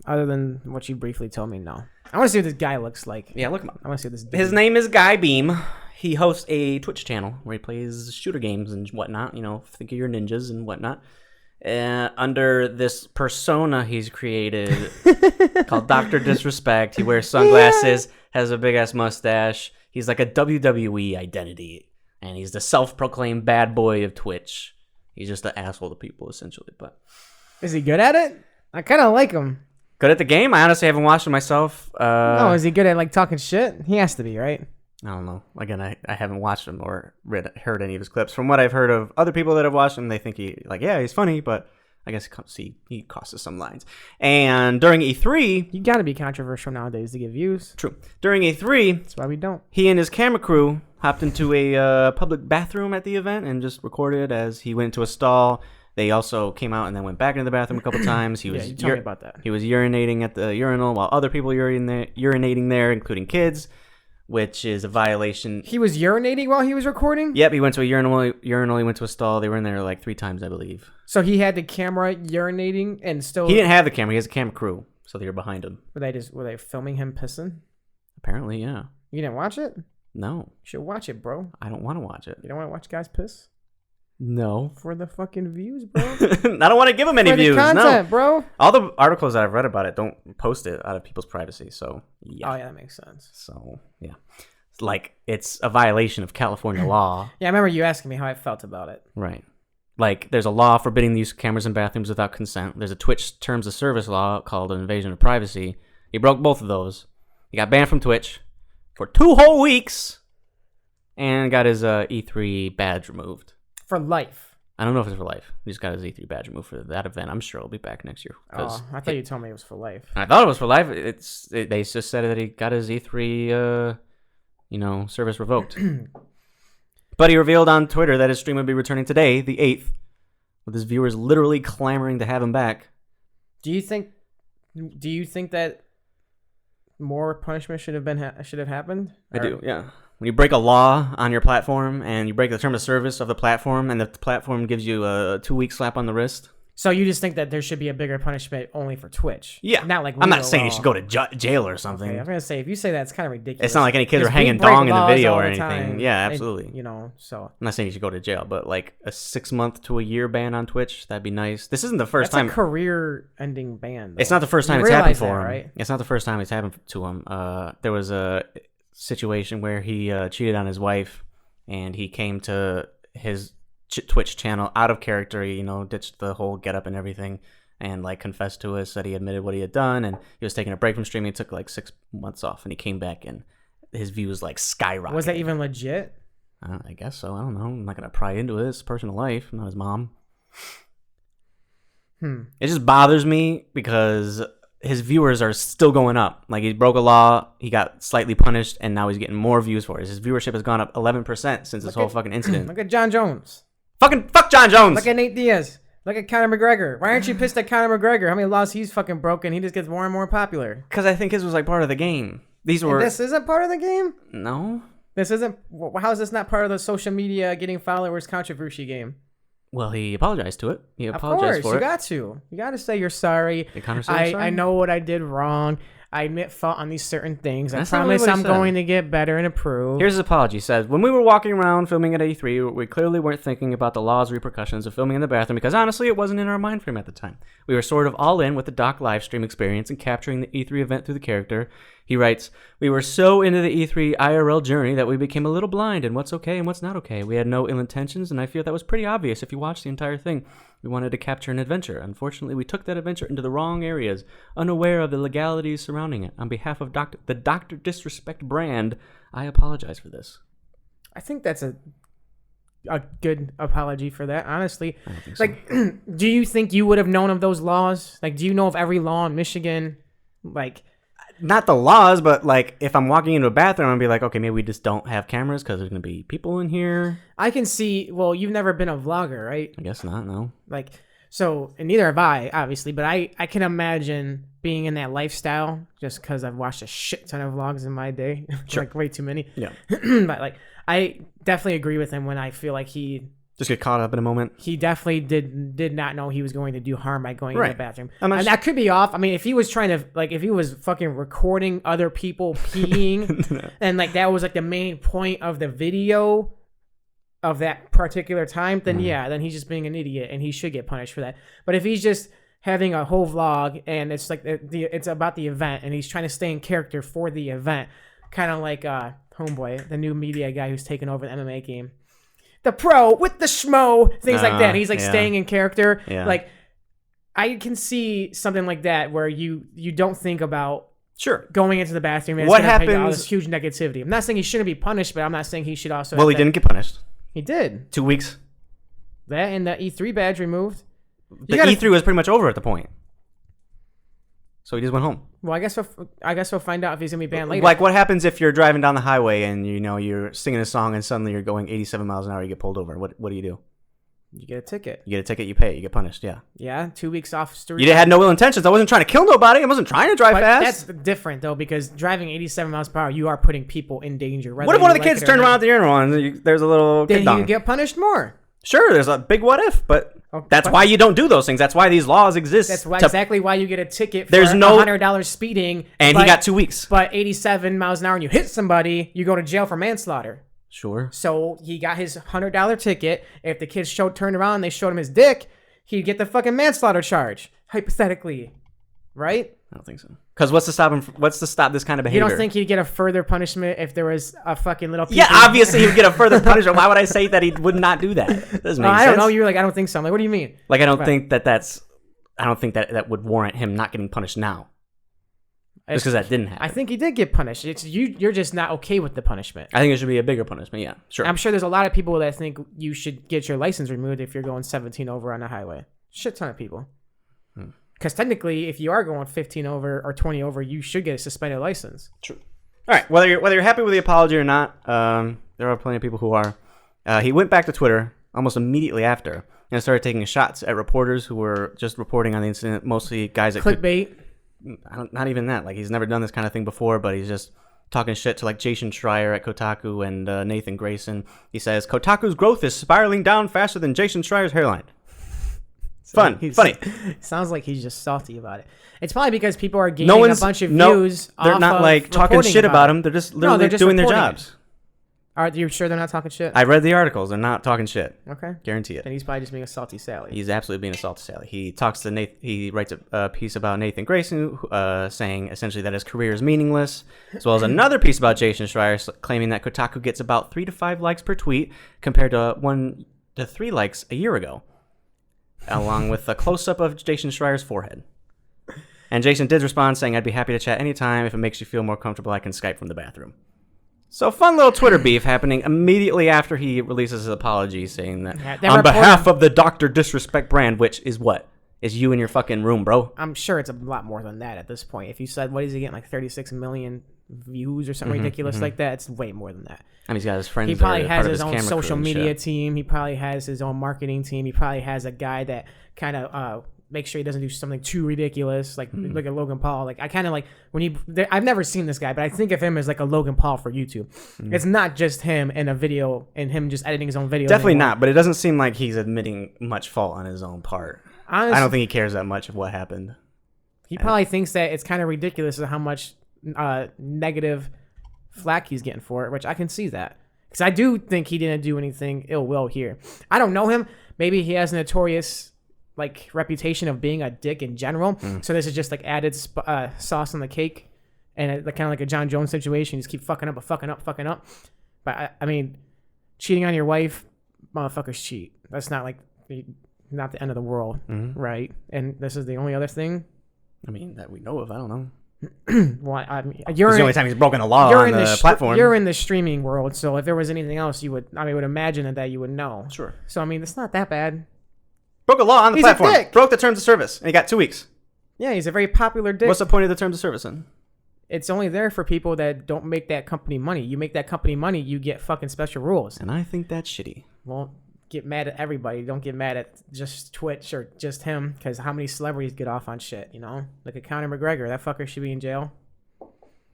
Other than what you briefly told me, no. I want to see what this guy looks like. Yeah, look him up. I want to see what this dude. His name is Guy Beam. He hosts a Twitch channel where he plays shooter games and whatnot. Think of your ninjas and whatnot. Under this persona he's created called Dr. Disrespect. He wears sunglasses, has a big-ass mustache. He's like a WWE identity, and he's the self-proclaimed bad boy of Twitch. He's just an asshole to people, essentially. But is he good at it? I kind of like him. Good at the game? I honestly haven't watched it myself. No, is he good at like talking shit? He has to be, right? I don't know. Again, I haven't watched him or heard any of his clips. From what I've heard of other people that have watched him, they think he's funny, but I guess he cost us some lines. And during E3, You gotta be controversial nowadays to get views. true. During E3, That's why we don't. he and his camera crew hopped into a public bathroom at the event and just recorded as he went to a stall. They also came out and then went back into the bathroom a couple times. He was you told me about that. He was urinating at the urinal while other people were urinating there, including kids, which is a violation. He was urinating while he was recording? Yep, he went to a urinal. He went to a stall. They were in there like 3 times, I believe. So he had the camera urinating and still... He didn't have the camera. He has a camera crew, so they were behind him. Were they filming him pissing? Apparently, yeah. You didn't watch it? No. You should watch it, bro. I don't want to watch it. You don't want to watch guys piss? No. For the fucking views, bro. I don't want to give him any For the views. content, No, bro. all the articles that I've read about it don't post it out of people's privacy. So yeah. Oh yeah, that makes sense. So yeah, it's a violation of California law. Yeah, I remember you asking me how I felt about it. Right. Like there's a law forbidding the use of cameras in bathrooms without consent. There's a Twitch terms of service law called an invasion of privacy. He broke both of those. He got banned from Twitch for 2 whole weeks, and got his E3 badge removed. For life. I don't know if it's for life. He just got his E3 badge removed for that event. I'm sure he'll be back next year. Oh, I thought you told me it was for life. I thought it was for life. They just said that he got his E3, service revoked. But he revealed on Twitter that his stream would be returning today, the 8th, with his viewers literally clamoring to have him back. Do you think that more punishment should have happened? I do, yeah. When you break a law on your platform and you break the term of service of the platform and the platform gives you a 2-week slap on the wrist. So you just think that there should be a bigger punishment only for Twitch? Yeah. Not like I'm not saying you should go to jail or something. Okay, I'm going to say, if you say that, it's kind of ridiculous. It's not like any kids are Because hanging we break dong in the laws video all or the anything. time, Yeah, and, absolutely. so. I'm not saying you should go to jail, but like a 6-month to a year ban on Twitch, that'd be nice. This isn't the first That's time. a career-ending ban, though. It's not the first time You it's happened realize for that, him. right? It's not the first time it's happened to him. There was a situation where he cheated on his wife, and he came to his Twitch channel out of character. Ditched the whole getup and everything, and like confessed to us that he admitted what he had done, and he was taking a break from streaming. He took like 6 months off, and he came back, and his views like skyrocketed. Was that even legit? I guess so. I don't know. I'm not gonna pry into his personal life. I'm not his mom. It just bothers me because his viewers are still going up. Like, he broke a law, he got slightly punished, and now he's getting more views for it. His viewership has gone up 11% since this whole fucking incident. Look at John Jones. Fuck John Jones. Look at Nate Diaz. Look at Conor McGregor. Why aren't you pissed at Conor McGregor? How many laws he's fucking broken? He just gets more and more popular. Because I think his was like part of the game. These were. And this isn't part of the game? No. This isn't. How is this not part of the social media getting followers controversy game? Well, he apologized to it. He Of apologized course, for it. You got to say you're sorry. Did Conor say sorry? I know what I did wrong. I admit fault on these certain things. That's I not really promise what he I'm said. going to get better and improve. Here's his apology. He says, when we were walking around filming at E3, we clearly weren't thinking about the law's repercussions of filming in the bathroom because honestly, it wasn't in our mind frame at the time. We were sort of all in with the Doc live stream experience and capturing the E3 event through the character. He writes, we were so into the E3 IRL journey that we became a little blind in what's okay and what's not okay. We had no ill intentions, and I feel that was pretty obvious if you watched the entire thing. We wanted to capture an adventure. Unfortunately, we took that adventure into the wrong areas, unaware of the legalities surrounding it. On behalf of the Dr. Disrespect brand, I apologize for this. I think that's a good apology for that, honestly. I don't think so. Like, do you think you would have known of those laws? Like, do you know of every law in Michigan? Like, not the laws, but like if I'm walking into a bathroom, I'd be like, okay, maybe we just don't have cameras because there's going to be people in here. I can see, well, you've never been a vlogger, right? I guess not, no. Like, so, and neither have I, obviously, but I can imagine being in that lifestyle just because I've watched a shit ton of vlogs in my day. Sure. Like, way too many. Yeah. But, like, I definitely agree with him when I feel like he Just get caught up in a moment. He definitely did not know he was going to do harm by going in the bathroom. And that could be off. I mean, if he was trying to, like, if he was fucking recording other people peeing and, like, that was, like, the main point of the video of that particular time, then, yeah, then he's just being an idiot and he should get punished for that. But if he's just having a whole vlog and it's, like, it's about the event and he's trying to stay in character for the event, kind of like Homeboy, the new media guy who's taking over the MMA game. The pro with the schmo, things like that. And he's like staying in character. Yeah. Like, I can see something like that where you don't think about going into the bathroom and what happens? All happens? this huge negativity. I'm not saying he shouldn't be punished, but I'm not saying he should also. Well, he didn't get punished. He did. 2 weeks. That and the E3 badge removed. The E3 was pretty much over at the point. So he just went home. Well, I guess we'll find out if he's gonna be banned later. Like, what happens if you're driving down the highway and you're singing a song and suddenly you're going 87 miles an hour? You get pulled over. What do you do? You get a ticket. You get a ticket. You pay. You get punished. Yeah. Yeah. 2 weeks off. You had no ill intentions. I wasn't trying to kill nobody. I wasn't trying to drive fast. That's different though, because driving 87 miles per hour, you are putting people in danger. What if one of the kids turned around at the urinal and there's a little kid Then you get punished more. Sure, there's a big what if, but that's why you don't do those things. That's why these laws exist. That's exactly why you get a ticket for $100 speeding. And he got 2 weeks. But 87 miles an hour and you hit somebody, you go to jail for manslaughter. Sure. So he got his $100 ticket. If the kids turned around and they showed him his dick, he'd get the fucking manslaughter charge, hypothetically. Right? I don't think so. Because what's to stop this kind of behavior? You don't think he'd get a further punishment if there was a fucking little piece obviously he would get a further punishment. Why would I say that he would not do that? That doesn't make sense. I don't know. You're like, I don't think so. I'm like, what do you mean? Like, I don't think that would warrant him not getting punished now. Just because that didn't happen. I think he did get punished. You're just not okay with the punishment. I think it should be a bigger punishment. Yeah, sure. I'm sure there's a lot of people that think you should get your license removed if you're going 17 over on the highway. Shit ton of people. Because technically, if you are going 15 over or 20 over, you should get a suspended license. True. All right. Whether you're happy with the apology or not, there are plenty of people who are. He went back to Twitter almost immediately after and started taking shots at reporters who were just reporting on the incident. Mostly guys that clickbait. Not even that. Like, he's never done this kind of thing before, but he's just talking shit to like Jason Schreier at Kotaku and Nathan Grayson. He says Kotaku's growth is spiraling down faster than Jason Schreier's hairline. Funny. Sounds like he's just salty about it. It's probably because people are gaining a bunch of views. They're not like talking shit about him. They're just literally doing their jobs. Are you sure they're not talking shit? I read the articles. They're not talking shit. Okay. Guarantee it. And he's probably just being a salty Sally. He's absolutely being a salty Sally. He talks to he writes a piece about Nathan Grayson, saying essentially that his career is meaningless, as well as another piece about Jason Schreier claiming that Kotaku gets about 3 to 5 likes per tweet compared to 1 to 3 likes a year ago, along with a close-up of Jason Schreier's forehead. And Jason did respond saying, I'd be happy to chat anytime. If it makes you feel more comfortable, I can Skype from the bathroom. So fun little Twitter beef happening immediately after he releases his apology saying that on behalf of the Dr. Disrespect brand, which is what? Is you in your fucking room, bro. I'm sure it's a lot more than that at this point. If you said, what is he getting, like 36 million views or something ridiculous like that, it's way more than that. And he's got his friends. He probably has his own social media team. He probably has his own marketing team. He probably has a guy that kind of make sure he doesn't do something too ridiculous, like a Logan Paul. Like, I kind of like when I've never seen this guy, but I think of him as like a Logan Paul for YouTube. It's not just him in a video and him just editing his own videos. Definitely not, but it doesn't seem like he's admitting much fault on his own part. Honestly, I don't think he cares that much of what happened. He probably thinks that it's kind of ridiculous how much negative flack he's getting for it, which I can see that. Because I do think he didn't do anything ill will here. I don't know him. Maybe he has a notorious like reputation of being a dick in general. So this is just like added sauce on the cake, and kind of like a John Jones situation. You just keep fucking up. But I mean, cheating on your wife, motherfuckers cheat. That's not like not the end of the world, right? And this is the only other thing. I mean, that we know of. I don't know. Well, I mean, it's the only time he's broken a law on the platform. You're in the streaming world, so if there was anything else, you would. I would imagine that you would know. Sure. So I mean, it's not that bad. Broke a law on the platform. Broke the terms of service, and he got 2 weeks. Yeah, he's a very popular dick. What's the point of the terms of service then? It's only there for people that don't make that company money. You make that company money, you get fucking special rules. And I think that's shitty. Well, get mad at everybody. Don't get mad at just Twitch or just him, because how many celebrities get off on shit, you know? Look at Conor McGregor. That fucker should be in jail.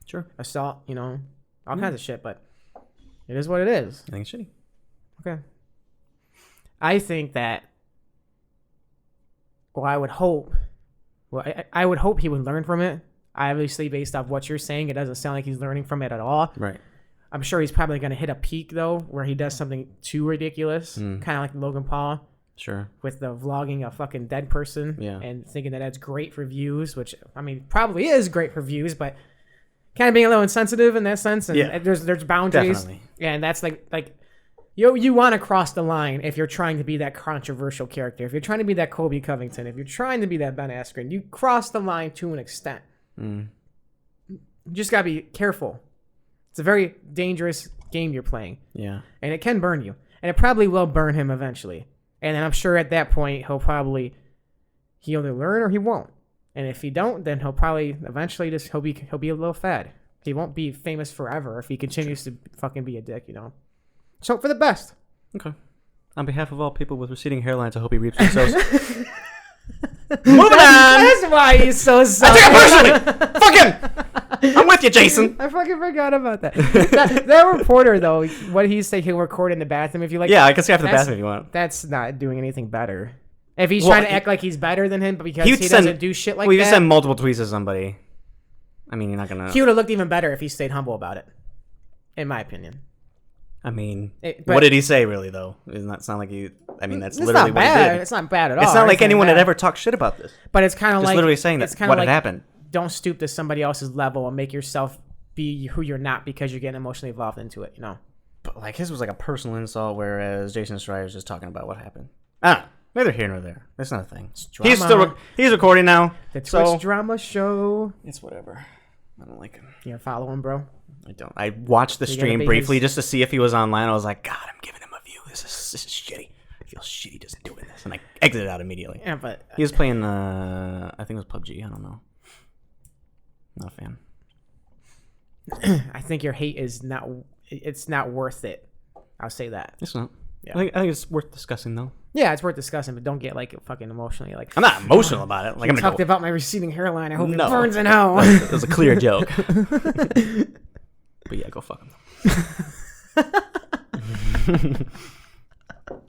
Sure. Assault, you know, all kinds of shit, but it is what it is. I think it's shitty. Okay. I think that, well, I would hope he would learn from it. Obviously, based off what you're saying, it doesn't sound like he's learning from it at all. Right. I'm sure he's probably going to hit a peak, though, where he does something too ridiculous, kind of like Logan Paul. Sure. With the vlogging a fucking dead person and thinking that that's great for views, which, I mean, probably is great for views, but kind of being a little insensitive in that sense. And there's boundaries. Definitely. And that's like you want to cross the line if you're trying to be that controversial character. If you're trying to be that Kobe Covington, if you're trying to be that Ben Askren, you cross the line to an extent. You just got to be careful. It's a very dangerous game you're playing. Yeah. And it can burn you. And it probably will burn him eventually. And then I'm sure at that point he'll probably He'll either learn or he won't. And if he don't, then he'll probably eventually he'll be a little fad. He won't be famous forever if he continues to fucking be a dick, you know. So for the best. Okay. On behalf of all people with receding hairlines, I hope he reaps themselves. Moving on. That's why he's so sorry. I take it personally. Fuck him. I'm with you, Jason. I fucking forgot about that. that reporter though, what he say he'll record in the bathroom if you like. Yeah, I can see after the bathroom if you want. That's not doing anything better. If he's trying to act like he's better than him, but because he send, doesn't do shit like that. Well, that. you send multiple tweets to somebody. I mean, you're not gonna. He would have looked even better if he stayed humble about it, in my opinion. I mean, what did he say really though? Doesn't that sound like he? I mean, that's literally not bad. what he did. It's not bad at all. It's not like anyone had ever talked shit about this. But it's kind of like literally saying that what had happened. Don't stoop to somebody else's level and make yourself be who you're not because you're getting emotionally involved into it. You know. But like his was like a personal insult, whereas Jason Schreier's just talking about what happened. Ah, neither here nor there. That's not a thing. He's recording now. The Twitch drama show. It's whatever. I don't like him. You're following, bro. I don't. I watched the stream briefly just to see if he was online. I was like, God, I'm giving him a view. This is shitty. I feel shitty just doing this, and I exited out immediately. Yeah, but he was playing. I think it was PUBG. I don't know. Not a fan. I think your hate is not. It's not worth it. I'll say that. It's not. Yeah. I think it's worth discussing though. Yeah, it's worth discussing, but don't get like fucking emotionally. Like I'm not emotional about it. Like I'm talked about my receding hairline. I hope it no. burns in hell. It was a clear joke. But yeah, go fuck him.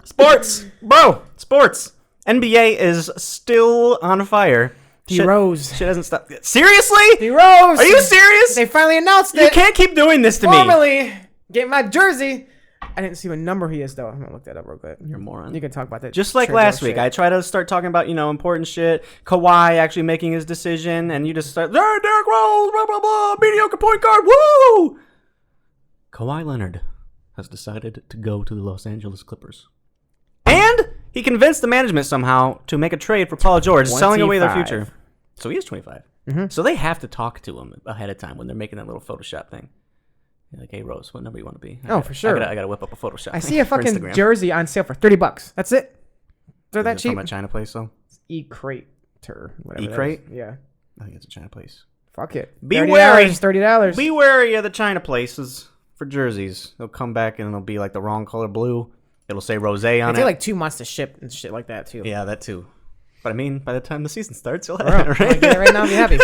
Sports, bro. Sports. NBA is still on fire. He rose. Shit hasn't stopped. Seriously? He rose. Are you serious? They finally announced it. You can't keep doing this to me. Formally, get my jersey. I didn't see what number he is though. I'm gonna look that up real quick. You're a moron. You can talk about that. Just like last week, I try to start talking about important shit. Kawhi actually making his decision, and you just start Derrick Rose, blah blah blah, mediocre point guard, woo! Kawhi Leonard has decided to go to the Los Angeles Clippers, and he convinced the management somehow to make a trade for Paul George, selling away their future. So he is 25. Mm-hmm. So they have to talk to him ahead of time when they're making that little Photoshop thing. Like, hey, Rose, what number you want to be? For sure. I gotta whip up a Photoshop. I see a fucking jersey on sale for $30. That's it. They're that cheap. From a China place, though? E-Crate-ter, whatever. E-Crate? Yeah. I think it's a China place. Fuck it. Be wary. $30. Be wary of the China places for jerseys. They'll come back and it'll be like the wrong color blue. It'll say rose on it. It take like 2 months to ship and shit like that, too. Yeah, that too. But I mean, by the time the season starts, you'll have it, right? Get it right now and be happy.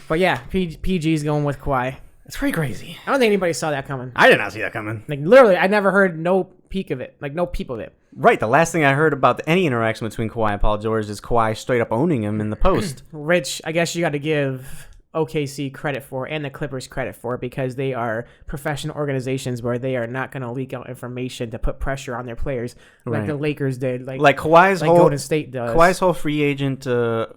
But yeah, PG's going with Kawhi. It's pretty crazy. I don't think anybody saw that coming. I did not see that coming. Like, literally, I never heard no peep of it. Like, no peep of it. Right. The last thing I heard about any interaction between Kawhi and Paul George is Kawhi straight up owning him in the post. Rich, I guess you got to give OKC credit for and the Clippers credit for because they are professional organizations where they are not going to leak out information to put pressure on their players like the Lakers did. Like Kawhi's whole Golden State does. Kawhi's whole free agent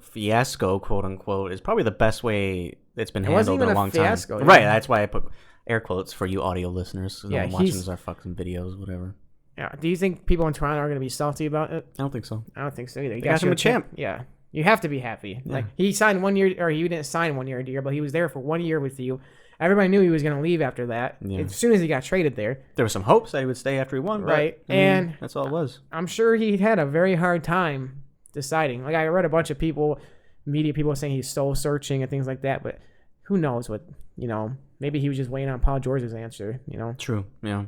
fiasco, quote unquote, is probably the best way it's been handled in a long fiasco, time. Right. That's why I put air quotes for you audio listeners. Yeah, no one watching our fucking videos, whatever. Yeah. Do you think people in Toronto are going to be salty about it? I don't think so. I don't think so either. You got him a champ. Yeah. You have to be happy. Yeah. Like he signed 1 year, or he didn't sign 1 year deal, but he was there for 1 year with you. Everybody knew he was going to leave after that. Yeah. As soon as he got traded there, there was some hopes that he would stay after he won, right? And that's all it was. I'm sure he had a very hard time deciding. Like I read a bunch of people, media people saying he's soul searching and things like that, but who knows what Maybe he was just waiting on Paul George's answer. True. Yeah.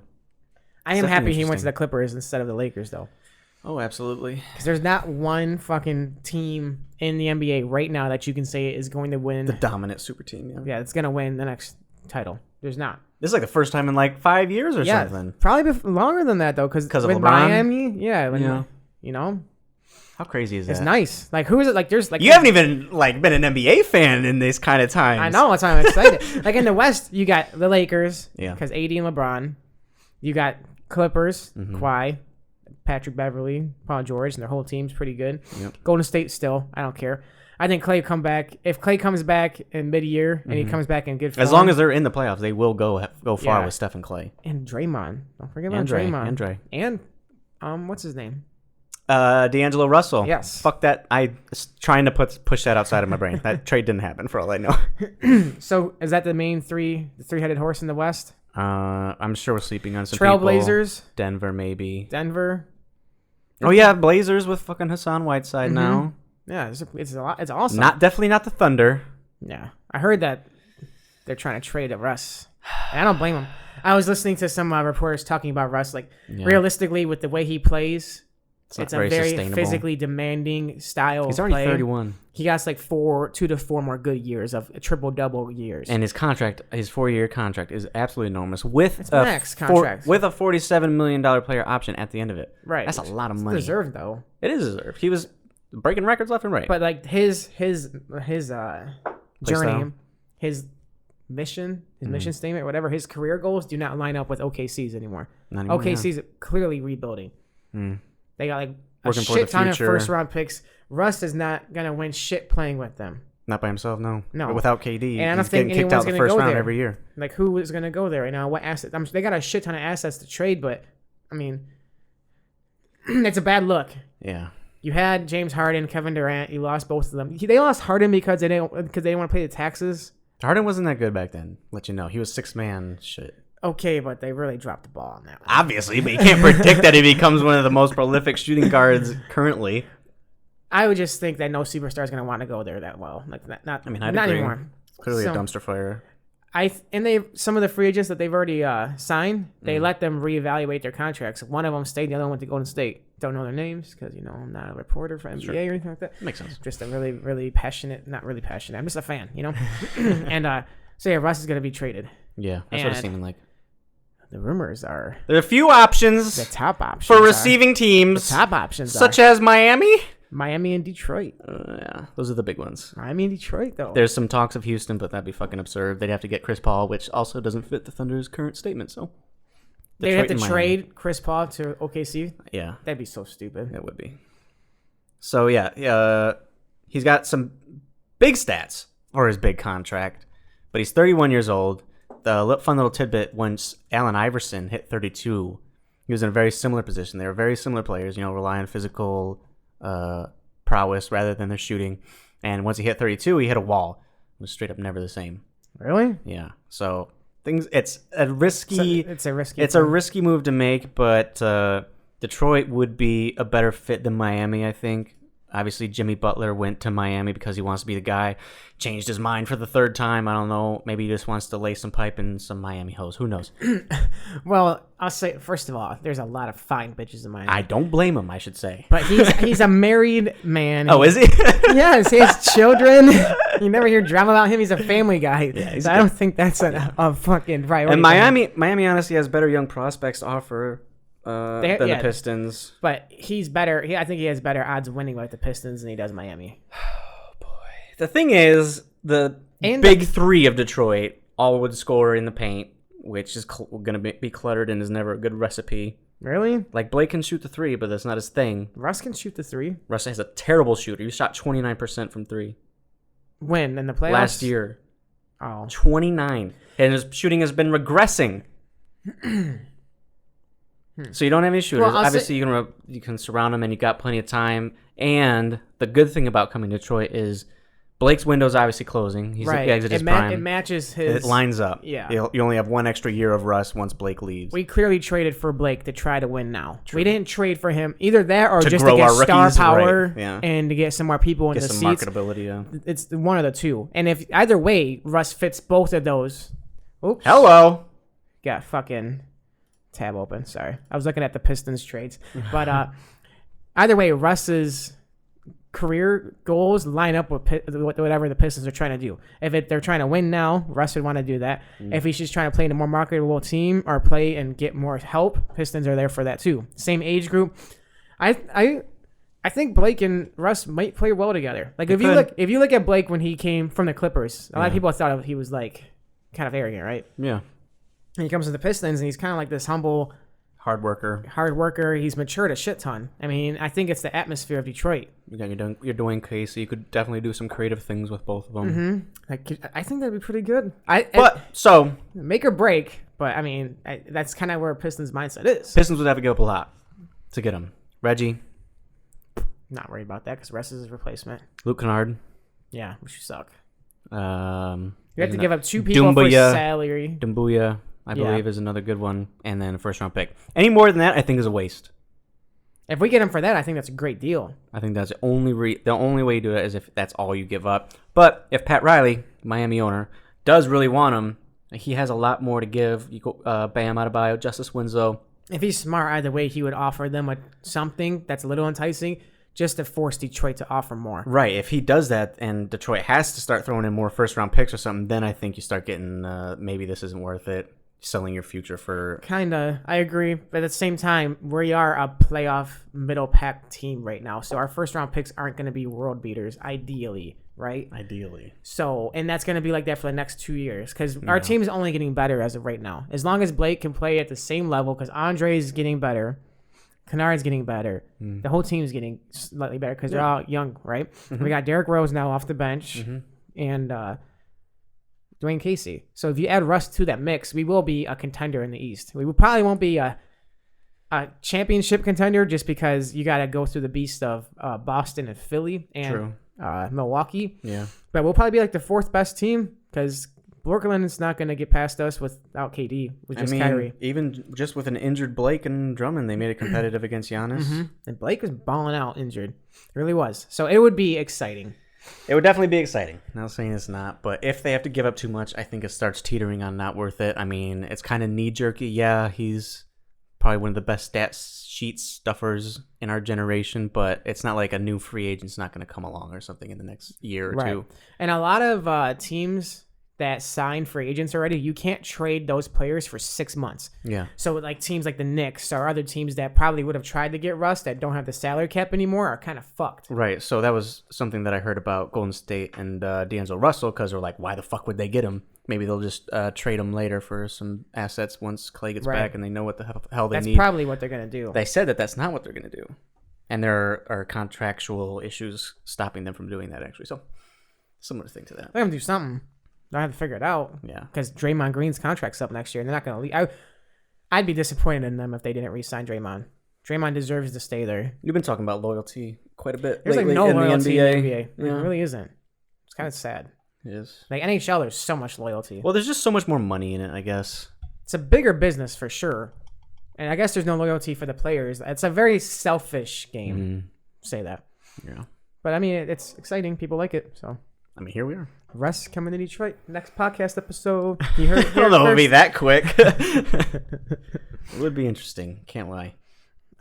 I am happy he went to the Clippers instead of the Lakers, though. Oh, absolutely. Because there's not one fucking team in the NBA right now that you can say is going to win. The dominant super team, yeah. Yeah, it's going to win the next title. There's not. This is like the first time in like 5 years or something. Probably longer than that, though. Because of with LeBron? Miami, How crazy is that? It's nice. Like, who is it? Like, there's like... You haven't even like been an NBA fan in this kind of time. I know. That's why I'm excited. Like, in the West, you got the Lakers. Yeah. Because AD and LeBron. You got Clippers, Kawhi, Patrick Beverly, Paul George, and their whole team's pretty good. Yep. Golden State still, I don't care. I think Clay come back. If Clay comes back in mid-year and he comes back in good form, as long as they're in the playoffs, they will go far with Steph and Clay and Draymond. Don't forget about Draymond and what's his name? D'Angelo Russell. Yes. Fuck that. I was trying to push that outside of my brain. That trade didn't happen for all I know. So is that the main three-headed horse in the West? I'm sure we're sleeping on some Trailblazers. Denver, maybe. Denver. Oh yeah, Blazers with fucking Hassan Whiteside now. Yeah, it's a lot. It's awesome. Definitely not the Thunder. Yeah, I heard that they're trying to trade Russ, and I don't blame them. I was listening to some reporters talking about Russ. Like realistically, with the way he plays, it's a very physically demanding style. He's of already play. 31. He got like 2 to 4 more good years of triple-double years. And his 4-year contract is absolutely enormous with max contract. with a $47 million player option at the end of it. Right. That's a lot of money. It's deserved, though. It is deserved. He was breaking records left and right. But like his journey, his mission statement, whatever, his career goals do not line up with OKC's anymore. OKC's clearly rebuilding. They got like a shit ton of first-round picks. Russ is not gonna win shit playing with them. Not by himself, no. But without KD, and I don't he's think getting kicked out the first round there. every year. Like, who is gonna go there right now? What assets? They got a shit ton of assets to trade, but I mean, it's a bad look. Yeah. You had James Harden, Kevin Durant. You lost both of them. They lost Harden because they didn't want to pay the taxes. Harden wasn't that good back then. Let you know, he was 6-man shit. Okay, but they really dropped the ball on that one. Obviously, but you can't predict that he becomes one of the most prolific shooting guards currently. I would just think that no superstar is going to want to go there that well. Like not I'd not agree. anymore. Clearly a dumpster fire. Some of the free agents that they've already signed, they let them reevaluate their contracts. One of them stayed, the other one went to Golden State. Don't know their names because I'm not a reporter for NBA or anything like that. Makes sense. Just a really, really passionate, not really passionate. I'm just a fan, And so yeah, Russ is going to be traded. Yeah, that's what it's seeming like. The rumors are there are a few options. The top options for receiving teams. The top options such as Miami. Miami and Detroit. Yeah, those are the big ones. Miami and Detroit, though. There's some talks of Houston, but that'd be fucking absurd. They'd have to get Chris Paul, which also doesn't fit the Thunder's current statement. So they'd have to trade Chris Paul to OKC. Yeah, that'd be so stupid. It would be. So yeah, he's got some big stats for his big contract, but he's 31 years old. The fun little tidbit: once Allen Iverson hit 32, he was in a very similar position. They were very similar players, rely on physical prowess rather than their shooting. And once he hit 32, he hit a wall. It was straight up never the same. Really? Yeah. So it's a risky. It's a risky move to make, but Detroit would be a better fit than Miami, I think. Obviously, Jimmy Butler went to Miami because he wants to be the guy. Changed his mind for the third time. I don't know. Maybe he just wants to lay some pipe in some Miami hoes. Who knows? Well, I'll say, first of all, there's a lot of fine bitches in Miami. I don't blame him, I should say. But he's a married man. Oh, is he? Yes, he has children. You never hear drama about him. He's a family guy. Yeah, so I don't think that's a fucking priority. And Miami honestly has better young prospects to offer than the Pistons. But he's better. I think he has better odds of winning with the Pistons than he does Miami. Oh, boy. The thing is, the big three of Detroit all would score in the paint, which is going to be cluttered and is never a good recipe. Really? Like, Blake can shoot the three, but that's not his thing. Russ can shoot the three? Russ has a terrible shooter. He shot 29% from three. When? In the playoffs? Last year. Oh. 29. And his shooting has been regressing. So you don't have any shooters. Well, obviously, you can surround them, and you got plenty of time. And the good thing about coming to Detroit is Blake's window's obviously closing. He's right. Exit his prime. It matches his. It lines up. Yeah. You only have one extra year of Russ once Blake leaves. We clearly traded for Blake to try to win now. True. We didn't trade for him either that or to just to get star rookies, power right. Yeah. and to get some more people in the some seats. Marketability. Yeah. It's one of the two. And if either way, Russ fits both of those. Oops. Hello. Got fucking tab open. Sorry. I was looking at the Pistons trades. But either way, Russ's career goals line up with whatever the Pistons are trying to do. If they're trying to win now, Russ would want to do that. If he's just trying to play in a more marketable team or play and get more help, Pistons are there for that too. Same age group. I think Blake and Russ might play well together. Like if you look at Blake when he came from the Clippers, a lot of people thought he was like kind of arrogant, right? Yeah. And he comes to the Pistons and he's kind of like this humble hard worker. He's matured a shit ton. I mean, I think it's the atmosphere of Detroit. You got your Dwayne Casey. You could definitely do some creative things with both of them. Mm-hmm. I think that'd be pretty good. So make or break. But I mean, that's kind of where Pistons' mindset is. Pistons would have to give up a lot to get him. Reggie. Not worried about that because Russ is his replacement. Luke Kennard. Yeah, which you suck. You have to give up two people for salary. Dumbuya, I believe, is another good one, and then a first-round pick. Any more than that, I think, is a waste. If we get him for that, I think that's a great deal. I think that's the only way you do it is if that's all you give up. But if Pat Riley, Miami owner, does really want him, he has a lot more to give. You go Bam Adebayo, Justice Winslow. If he's smart either way, he would offer them something that's a little enticing just to force Detroit to offer more. Right. If he does that and Detroit has to start throwing in more first-round picks or something, then I think you start getting maybe this isn't worth it. Selling your future for... Kinda. I agree. But at the same time, we are a playoff middle pack team right now. So our first round picks aren't going to be world beaters, ideally, right? Ideally. So, and that's going to be like that for the next 2 years because our team is only getting better as of right now. As long as Blake can play at the same level, because Andre is getting better, Kennard's getting better, the whole team is getting slightly better because they're all young, right? We got Derrick Rose now off the bench and Dwayne Casey. So if you add Russ to that mix, we will be a contender in the East. We probably won't be a championship contender just because you got to go through the beast of Boston and Philly and Milwaukee. Yeah. But we'll probably be like the fourth best team because Brooklyn is not going to get past us without KD, with just Kyrie. Even just with an injured Blake and Drummond, they made it competitive against Giannis. And Blake was balling out injured. It really was. So it would be exciting. It would definitely be exciting. Not saying it's not, but if they have to give up too much, I think it starts teetering on not worth it. I mean, it's kind of knee-jerky. Yeah, he's probably one of the best stat sheet stuffers in our generation, but it's not like a new free agent's not going to come along or something in the next year or two. And a lot of teams that sign free agents already, you can't trade those players for 6 months. Yeah. So like teams like the Knicks or other teams that probably would have tried to get Russ that don't have the salary cap anymore are kind of fucked. Right. So that was something that I heard about Golden State and D'Angelo Russell because they're like, why the fuck would they get him? Maybe they'll just trade him later for some assets once Clay gets back and they know what the hell they need. That's probably what they're going to do. They said that that's not what they're going to do. And there are contractual issues stopping them from doing that, actually. So similar thing to that. They're going to do something. I have to figure it out. Yeah. Because Draymond Green's contract's up next year, and they're not going to leave. I'd be disappointed in them if they didn't re-sign Draymond. Draymond deserves to stay there. You've been talking about loyalty quite a bit. There's lately like no in loyalty the NBA. in the NBA. Yeah. It really isn't. It's kind of sad. It is. Like NHL, there's so much loyalty. Well, there's just so much more money in it, I guess. It's a bigger business for sure. And I guess there's no loyalty for the players. It's a very selfish game. Say that. Yeah. But I mean, it's exciting. People like it. So. I mean, here we are. Russ coming to Detroit. Next podcast episode. You heard I don't know if it would be that quick. It would be interesting. Can't lie.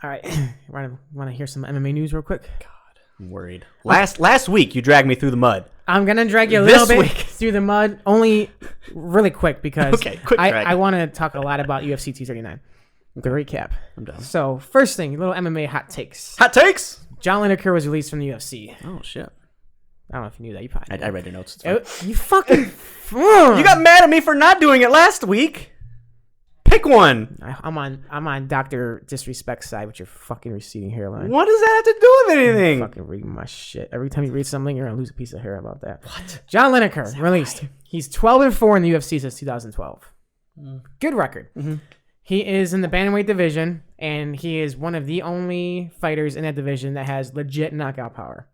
All right. Want to hear some MMA news real quick? God, I'm worried. Last week, you dragged me through the mud. I'm going to drag you a little bit through the mud. Only really quick because quick I want to talk a lot about UFC 239. The recap. I'm done. So, first thing, little MMA hot takes. Hot takes? John Lineker was released from the UFC. Oh, shit. I don't know if you knew that. You probably knew. I read your notes. You fucking... You got mad at me for not doing it last week. Pick one. I'm on Dr. Disrespect's side with your fucking receding hairline. What does that have to do with anything? Fucking reading my shit. Every time you read something, you're going to lose a piece of hair about that. What? John Lineker, released. Right? He's 12-4 in the UFC since 2012. Good record. He is in the bantamweight division, and he is one of the only fighters in that division that has legit knockout power.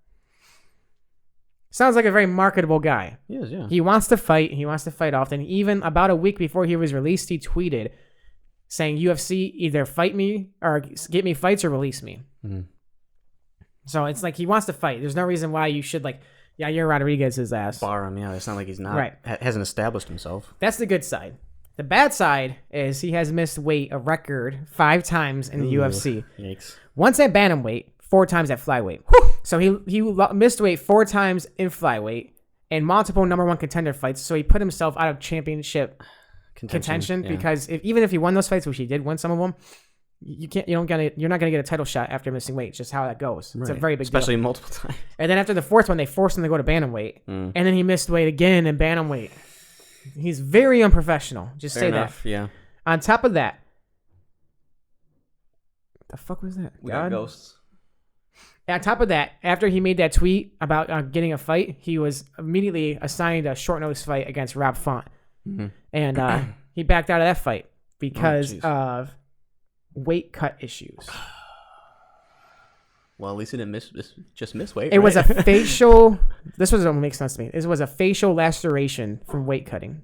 Sounds like a very marketable guy. He is, yeah. He wants to fight. He wants to fight often. Even about a week before he was released, he tweeted saying, UFC, either fight me or get me fights or release me. So it's like he wants to fight. There's no reason why you should, like, Yair Rodriguez's ass. Bar him, yeah. It's not like he's not. Right. Hasn't established himself. That's the good side. The bad side is he has missed weight a record 5 times in the UFC. Yikes. Once at bantamweight, 4 times at flyweight. So he missed weight 4 times in flyweight and multiple number 1 contender fights. So he put himself out of championship contention because even if he won those fights, which he did win some of them, you're not gonna get a title shot after missing weight. It's just how that goes. It's a very big deal. Especially multiple times. And then after the 4th one, they forced him to go to bantamweight, and then he missed weight again in bantamweight. He's very unprofessional. Just Fair say enough, that. Yeah. On top of that, what the fuck was that? We got ghosts. On top of that, after he made that tweet about getting a fight, he was immediately assigned a short notice fight against Rob Font. And he backed out of that fight because of weight cut issues. Well, at least he didn't miss weight. It was a facial. This was what makes sense to me. This was a facial laceration from weight cutting.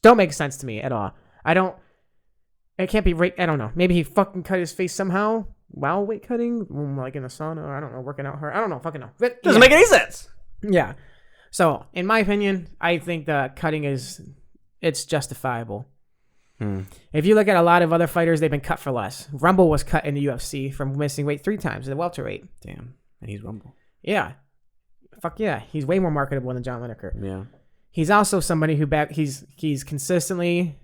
Don't make sense to me at all. It can't be right. I don't know. Maybe he fucking cut his face somehow. while weight cutting, like in the sauna, or I don't know, working out hard. I don't know, fucking know. But, Doesn't make any sense. Yeah. So, in my opinion, I think the cutting it's justifiable. If you look at a lot of other fighters, they've been cut for less. Rumble was cut in the UFC from missing weight 3 times at the welterweight. Damn. And he's Rumble. Yeah. Fuck yeah. He's way more marketable than John Lineker. Yeah. He's also somebody who he's consistently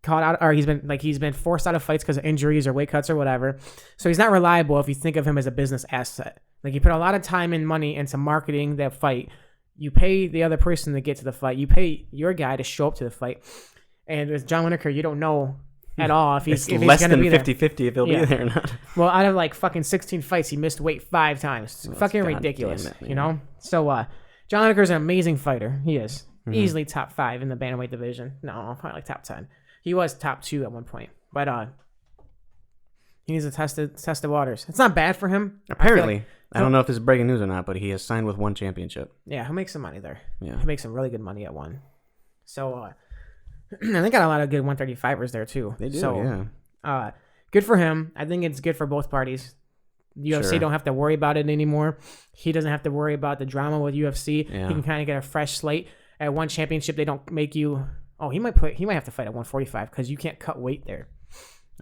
caught out, or he's been forced out of fights because of injuries or weight cuts or whatever. So he's not reliable if you think of him as a business asset. Like, you put a lot of time and money into marketing that fight. You pay the other person to get to the fight. You pay your guy to show up to the fight. And with John Lineker, you don't know at all if he's less going to than be there. 50-50 if he'll be there or not. Well, out of like fucking 16 fights, he missed weight 5 times. It's fucking ridiculous, you know? So, John Lineker's an amazing fighter. He is. Easily top 5 in the bantamweight division. No, probably like top 10. He was top 2 at one point. But he needs to test the waters. It's not bad for him. Apparently. I don't know if this is breaking news or not, but he has signed with one championship. Yeah, he'll make some money there. Yeah. He'll make some really good money at one. So, and they got a lot of good 135ers there too. They do, yeah. Good for him. I think it's good for both parties. UFC don't have to worry about it anymore. He doesn't have to worry about the drama with UFC. Yeah. He can kind of get a fresh slate. At one championship, they don't make you. Oh, he might have to fight at 145 because you can't cut weight there.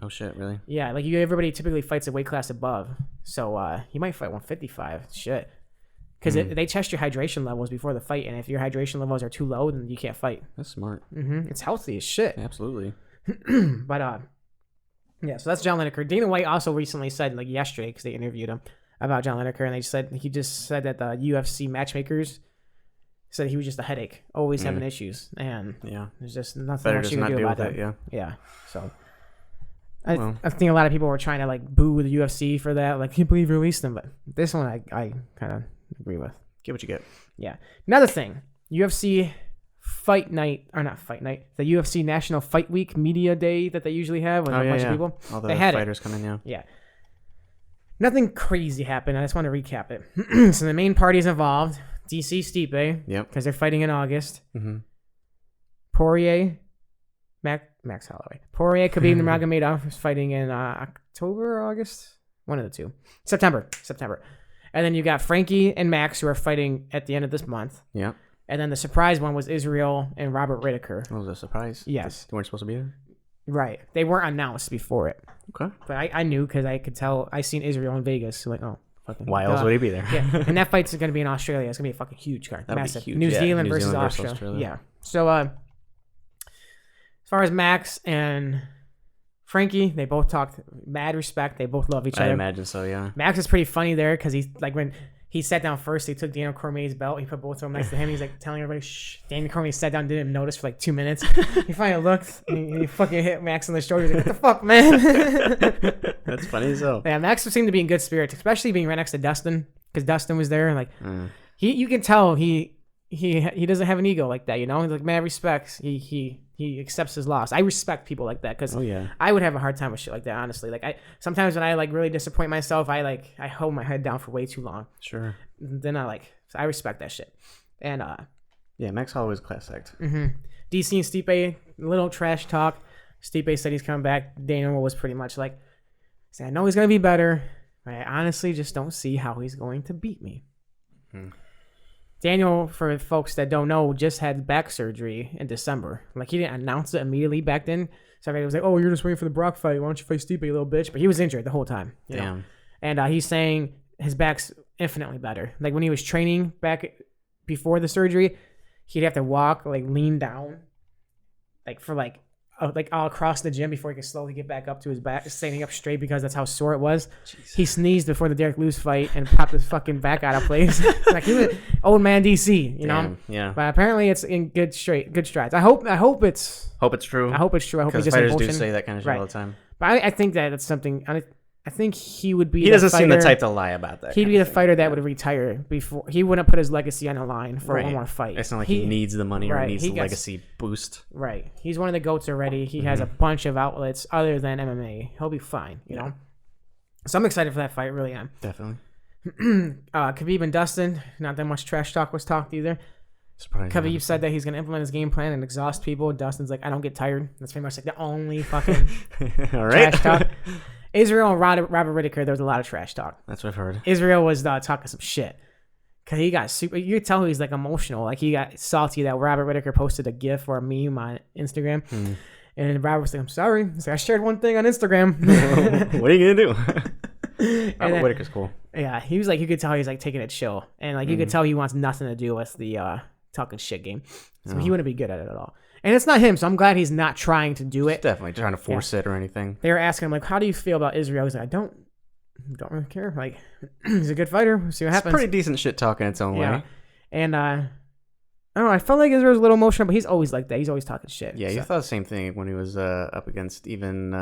Oh shit, really? Yeah, like everybody typically fights a weight class above. So he might fight 155. Shit. Because they test your hydration levels before the fight, and if your hydration levels are too low, then you can't fight. That's smart. It's healthy as shit. Absolutely. But yeah, so that's John Lineker. Dana White also recently said, like yesterday, because they interviewed him about John Lineker, and he just said that the UFC matchmakers said he was just a headache, always having issues, and there's just nothing much you can do about that. Yeah. So I think a lot of people were trying to like boo the UFC for that, like, can't believe you released him, but this one I kind of agree with. Get what you get. Yeah. Another thing, UFC fight night, or not fight night, the UFC National Fight Week media day that they usually have with a bunch of people. All the they had fighters come in, Yeah. Nothing crazy happened. I just want to recap it. So the main parties involved, DC Stipe, because they're fighting in August. Poirier, Max Holloway. Poirier, Khabib Nurmagomedov is fighting in October or August? One of the two. September. And then you got Frankie and Max, who are fighting at the end of this month. Yeah. And then the surprise one was Israel and Robert Whittaker. That was a surprise? Yes. They weren't supposed to be there? Right. They weren't announced before it. Okay. But I knew because I could tell. I seen Israel in Vegas. So like, oh, fucking. Why else would he be there? Yeah. And that fight's going to be in Australia. It's going to be a fucking huge card. That'll massive. be huge. New Zealand New versus Zealand Australia. Yeah. So as far as Max and Frankie, they both talked mad respect. They both love each other. I imagine so, yeah. Max is pretty funny there because he's like, when he sat down first, he took Daniel Cormier's belt. He put both of them next to him. He's like telling everybody, shh. Daniel Cormier sat down, didn't even notice for like 2 minutes. He finally looked and he fucking hit Max on the shoulder. He's like, what the fuck, man? That's funny as hell. Yeah, Max seemed to be in good spirits, especially being right next to Dustin, because Dustin was there. And like, you can tell he doesn't have an ego like that, you know? He's like, man, respects. He accepts his loss. I respect people like that because I would have a hard time with shit like that, honestly. Like, sometimes when I like really disappoint myself, I hold my head down for way too long. Sure. Then I respect that shit. And yeah, Max Holloway's class act. DC and Stipe, little trash talk. Stipe said he's coming back. Daniel was pretty much like, I know he's gonna be better, but I honestly just don't see how he's going to beat me. Daniel, for folks that don't know, just had back surgery in December. Like, he didn't announce it immediately back then. So everybody was like, oh, you're just waiting for the Brock fight. Why don't you fight Stipe, you little bitch? But he was injured the whole time. You know? And he's saying his back's infinitely better. Like, when he was training back before the surgery, he'd have to walk, like, lean down, like, for, like all across the gym before he could slowly get back up to his back, standing up straight because that's how sore it was. Jesus. He sneezed before the Derek Lewis fight and popped his fucking back out of place. Like, he was old man DC, you know? Yeah. But apparently it's in good strides. I hope it's true. I hope it's true. I hope he just fighters do say that kind of shit all the time. But I think that it's something. I think he would be. He doesn't seem the type to lie about that. He'd be the fighter that would retire before. He wouldn't put his legacy on the line for one more fight. It's not like he needs the money or needs the legacy boost. Right. He's one of the GOATs already. He has a bunch of outlets other than MMA. He'll be fine, you know? So I'm excited for that fight. Really am. Definitely. Khabib and Dustin, not that much trash talk was talked either. Khabib said that he's going to implement his game plan and exhaust people. Dustin's like, I don't get tired. That's pretty much like the only fucking trash talk. Israel and Robert Whittaker, there was a lot of trash talk. That's what I've heard. Israel was talking some shit. Because he got super... You could tell he's, like, emotional. Like, he got salty that Robert Whittaker posted a GIF or a meme on Instagram. And Robert was like, I'm sorry. He's like, I shared one thing on Instagram. What are you going to do? Robert Whittaker's cool. Yeah, he was like... You could tell he's, like, taking it chill. And, like, you could tell he wants nothing to do with the talking shit game. So he wouldn't be good at it at all. And it's not him, so I'm glad he's not trying to do it. He's definitely trying to force it or anything. They were asking him, like, how do you feel about Israel? He's like, I don't really care. Like, he's a good fighter. We'll see what happens. It's pretty decent shit talking its own way. And, I don't know, I felt like Israel was a little emotional, but he's always like that. He's always talking shit. Yeah, you thought the same thing when he was up against even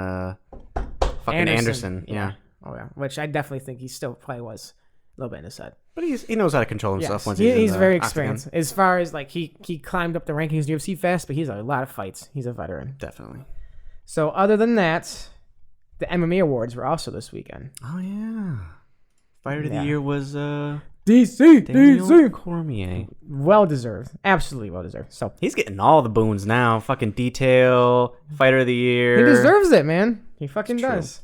fucking Anderson. Yeah. Oh, yeah. Which I definitely think he still probably was a little bit in his head. But he knows how to control himself once he's very experienced. Octagon. As far as, like, he climbed up the rankings in UFC fast, but he's a lot of fights. He's a veteran. Definitely. So, other than that, the MMA Awards were also this weekend. Oh, yeah. Fighter of the Year was... DC Cormier. Well deserved. Absolutely well deserved. So he's getting all the boons now. Fucking Detail, Fighter of the Year. He deserves it, man. He fucking does.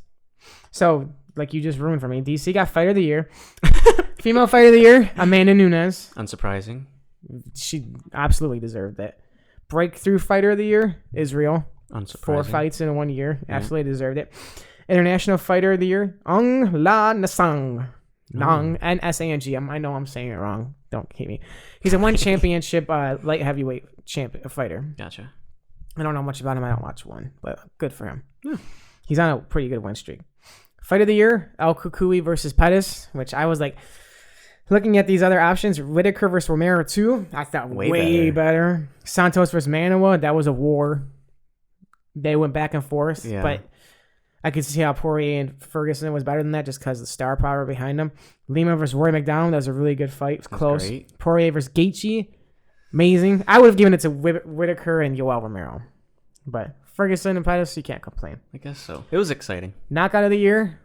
So, like you just ruined for me. DC got Fighter of the Year. Female Fighter of the Year, Amanda Nunes. Unsurprising. She absolutely deserved it. Breakthrough Fighter of the Year, Israel. Unsurprising. 4 fights in 1 year. Absolutely deserved it. International Fighter of the Year, Aung La Nasang. Nong, N-S-A-N-G. I know I'm saying it wrong. Don't hate me. He's a one championship light heavyweight fighter. Gotcha. I don't know much about him. I don't watch one, but good for him. Yeah. He's on a pretty good win streak. Fight of the Year, El Kukui versus Pettis, which I was like, looking at these other options, Whittaker versus Romero 2, I thought way better. Santos versus Manoa, that was a war. They went back and forth, but I could see how Poirier and Ferguson was better than that just because of the star power behind them. Lima versus Roy McDonald, that was a really good fight. It was close. Great. Poirier versus Gaethje, amazing. I would have given it to Whittaker and Yoel Romero. But Ferguson and Pettis, you can't complain. I guess so. It was exciting. Knockout of the Year,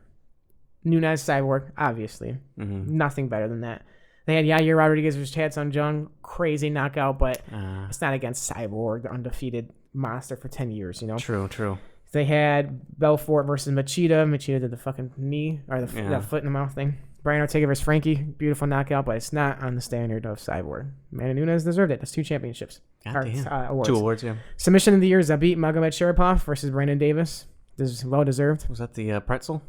Nunes Cyborg, obviously. Nothing better than that. They had Yair Rodriguez versus Chad Sung Jung, crazy knockout, but it's not against Cyborg, the undefeated monster for 10 years, you know? True. They had Belfort versus Machida. Machida did the fucking knee, or that foot in the mouth thing. Brian Ortega versus Frankie. Beautiful knockout, but it's not on the standard of Cyborg. Amanda Nunes deserved it. That's 2 championships. Awards. 2 awards, yeah. Submission of the Year, Zabit Magomed Sharipov versus Brandon Davis. This is well deserved. Was that the pretzel?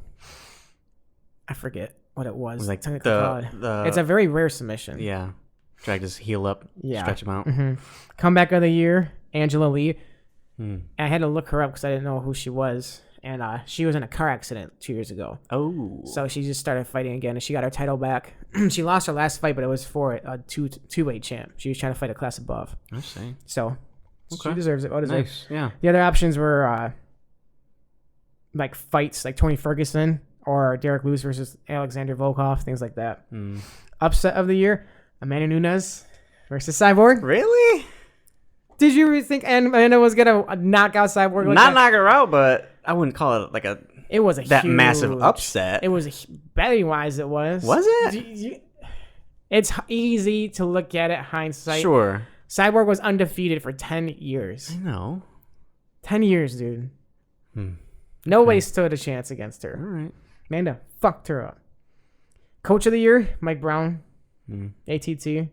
I forget what it was. It was like it's a very rare submission. Yeah. Dragged his heel up, stretch him out. Comeback of the Year, Angela Lee. I had to look her up because I didn't know who she was. And she was in a car accident 2 years ago. Oh. So she just started fighting again, and she got her title back. She lost her last fight, but it was for a two-weight champ. She was trying to fight a class above. I see. So she deserves it. Well deserved. Nice. Yeah. The other options were like fights like Tony Ferguson or Derek Lewis versus Alexander Volkov, things like that. Upset of the Year, Amanda Nunes versus Cyborg. Really? Did you really think Amanda was gonna knock out Cyborg? Like Not knock her out, but I wouldn't call it like a. It was that massive upset. It was betting wise. It was. Was it? It's easy to look at it hindsight. Sure. Cyborg was undefeated for 10 years. I know. 10 years, dude. Nobody stood a chance against her. All right. Amanda fucked her up. Coach of the Year, Mike Brown. ATT.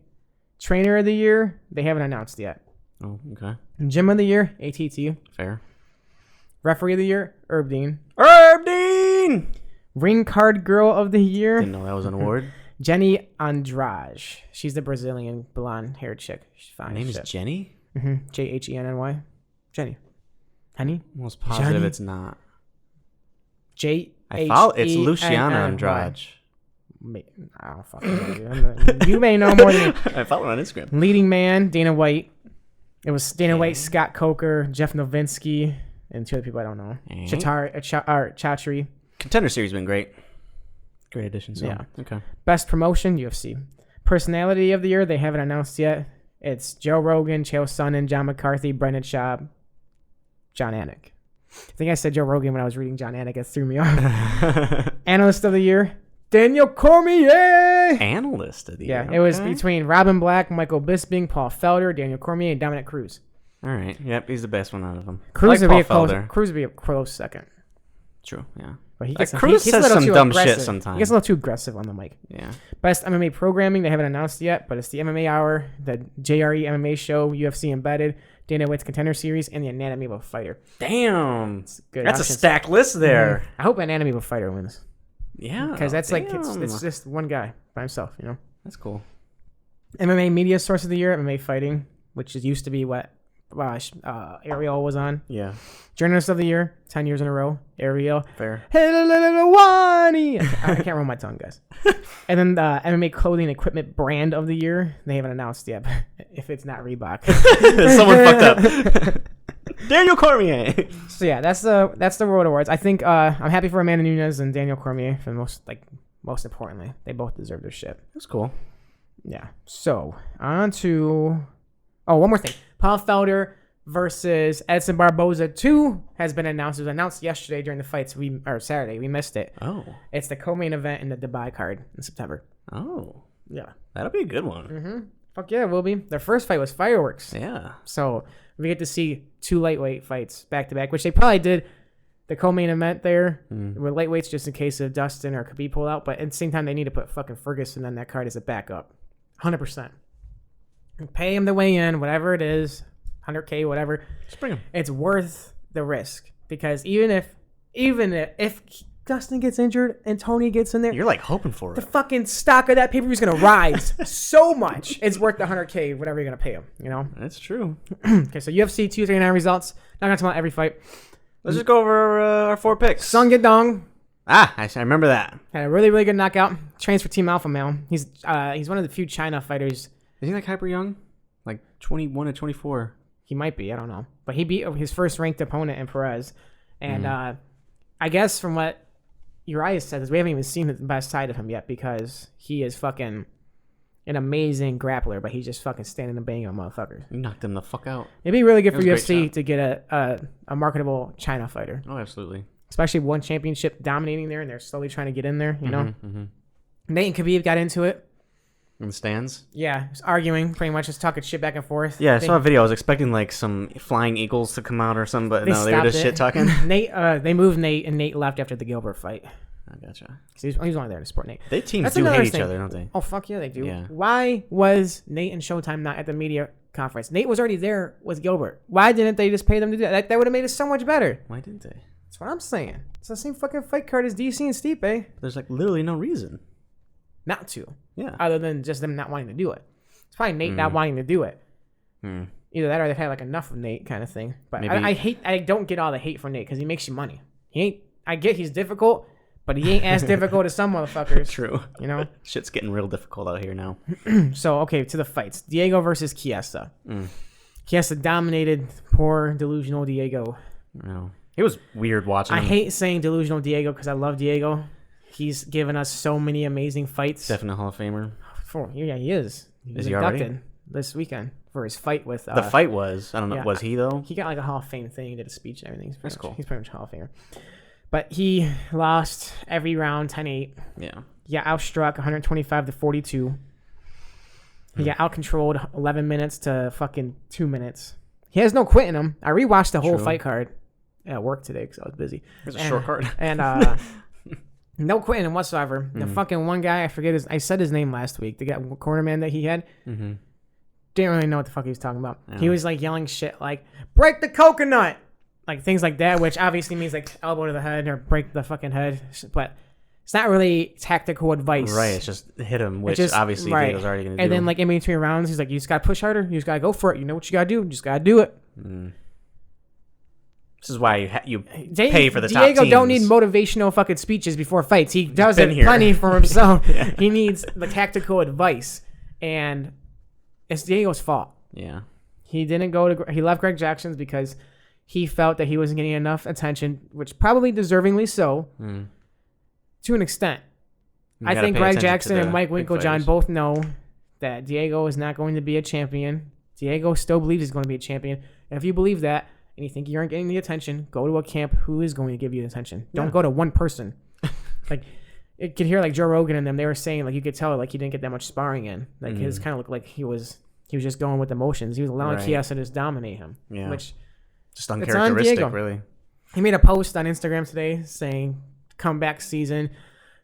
Trainer of the Year, they haven't announced yet. Oh, okay. Gym of the Year, ATT. Fair. Referee of the Year, Herb Dean. Herb Dean! Ring Card Girl of the Year. Didn't know that was an award. Jenny Andrade. She's the Brazilian blonde-haired chick. She's fine. Her name is Jenny? Jenny. Jenny. Honey? Almost positive Jenny? It's not. It's Luciana Andrade. I don't fucking know. You may know more than me. I follow her on Instagram. Leading man, Dana White. It was Dana White, Scott Coker, Jeff Novinsky, and 2 other people I don't know. Chatri. Contender Series been great. Great addition. So. Yeah. Okay. Best promotion, UFC. Personality of the Year, they haven't announced yet. It's Joe Rogan, Chael Sonnen, John McCarthy, Brendan Schaub, John Anik. I think I said Joe Rogan when I was reading John Anik. It threw me off. Analyst of the Year, Daniel Cormier. Analyst of the Year. Yeah, it was between Robin Black, Michael Bisping, Paul Felder, Daniel Cormier, and Dominic Cruz. All right. Yep, he's the best one out of them. Cruz would be a close second. True, yeah. But he gets Cruz he's says a little some too dumb aggressive. shit sometimes. He gets a little too aggressive on the mic. Yeah. Best MMA programming, they haven't announced yet, but it's the MMA Hour, the JRE MMA show, UFC Embedded, Dana White's Contender Series, and the Anatomy of a Fighter. Damn. Good That's options. a stacked list there. I hope Anatomy of a Fighter wins. Yeah. Because that's like, damn. it's just one guy by himself, you know? That's cool. MMA Media Source of the Year, MMA Fighting, which used to be what Ariel was on. Yeah. Journalist of the Year, 10 years in a row, Ariel. Fair. I can't roll my tongue, guys. And then the MMA Clothing Equipment Brand of the Year, they haven't announced yet, but if it's not Reebok. Someone fucked up. Daniel Cormier. So yeah, that's the World Awards. I think I'm happy for Amanda Nunes and Daniel Cormier for most importantly. They both deserve their shit. That's cool. Yeah. So on to one more thing. Paul Felder versus Edson Barboza 2 has been announced. It was announced yesterday during the fights. Saturday. We missed it. Oh. It's the co-main event in the Dubai card in September. Oh. Yeah. That'll be a good one. Mm-hmm. Fuck yeah, it will be. Their first fight was fireworks. Yeah. So we get to see two lightweight fights back to back, which they probably did the co-main event there with lightweights just in case of Dustin or Khabib pull out. But at the same time, they need to put fucking Ferguson on that card as a backup. 100%. Pay him to weigh in, whatever it is, 100K, whatever. Just bring him. It's worth the risk because even if Dustin gets injured and Tony gets in there, You're like hoping for the it. fucking stock of that pay-per-view is going to rise so much. It's worth the 100K, whatever you're going to pay him, you know? That's true. Okay, so UFC 239 results. Not going to talk about every fight. Let's just go over our 4 picks. Sung Yadong I remember that. had a really, really good knockout. Trains for Team Alpha Male. He's one of the few China fighters. Is he like hyper young? Like 21 or 24? He might be. I don't know. But he beat his first ranked opponent in Perez. And I guess from what Uriah said is we haven't even seen the best side of him yet because he is fucking an amazing grappler, but he's just fucking standing and banging on motherfuckers. You knocked him the fuck out. It'd be really good for It was a great UFC to get a marketable China fighter, Oh, absolutely. especially one championship dominating there, and they're slowly trying to get in there. You know, Mm-hmm. Nate and Khabib got into it. In the stands? Yeah, just arguing, pretty much just talking shit back and forth. Yeah, I saw a video. I was expecting like some flying eagles to come out or something, but no, they were just shit talking. Nate, they moved Nate, and Nate left after the Gilbert fight. I gotcha. He was only there to support Nate. They teams That's do another hate thing. each other, don't they? Oh, fuck yeah, they do. Yeah. Why was Nate and Showtime not at the media conference? Nate was already there with Gilbert. Why didn't they just pay them to do that? That would have made it so much better. Why didn't they? That's what I'm saying. It's the same fucking fight card as DC and Stipe. There's like literally no reason. Not to. Yeah. Other than just them not wanting to do it. It's probably Nate not wanting to do it. Either that or they've had like enough of Nate kind of thing. But Maybe. I don't get all the hate for Nate because he makes you money. I get he's difficult, but he ain't as difficult as some motherfuckers. True. You know? Shit's getting real difficult out here now. So, okay, to the fights. Diego versus Chiesa. Chiesa dominated poor delusional Diego. No. It was weird watching I him. hate saying delusional Diego because I love Diego. He's given us so many amazing fights. Definite Hall of Famer. Yeah, he is. He was Is he already? inducted this weekend for his fight with... The fight was. I don't know. yeah. Was he, though? He got like a Hall of Fame thing. He did a speech and everything. That's cool. He's pretty much a Hall of Famer. But he lost every round 10-8. Yeah. He got outstruck 125-42. He got outcontrolled 11 minutes to fucking 2 minutes. He has no quit in him. I rewatched the whole True. fight card at work today because I was busy. It was a short card. And no quitting him whatsoever. The fucking one guy, I said his name last week. The guy, corner man that he had. Didn't really know what the fuck he was talking about. Yeah. He was like yelling shit like, break the coconut! Like things like that, which obviously means like elbow to the head or break the fucking head. But it's not really tactical advice. Right. It's just hit him, which Just- obviously right. Diego's already going to do. And then like in between rounds, he's like, you just gotta push harder. You just gotta go for it. You know what you gotta do. You just gotta do it. This is why you pay for the top Diego teams. don't need motivational fucking speeches before fights. He does been it here. plenty for himself. He needs the tactical advice. And it's Diego's fault. Yeah. He didn't go to. He left Greg Jackson's because he felt that he wasn't getting enough attention, which probably deservingly so, to an extent. You I gotta think pay Greg attention to Jackson the and Mike big Winkeljohn fighters. both know that Diego is not going to be a champion. Diego still believes he's going to be a champion. And if you believe that and you think you aren't getting the attention, go to a camp who is going to give you the attention. Don't go to one person. Like, you could hear like Joe Rogan and them. They were saying like you could tell like he didn't get that much sparring in. Like his kind of looked like he was just going with emotions. He was allowing Right. Chiesa to just dominate him. Yeah. Which Just It's on uncharacteristic, Diego. really. he made a post on Instagram today saying comeback season,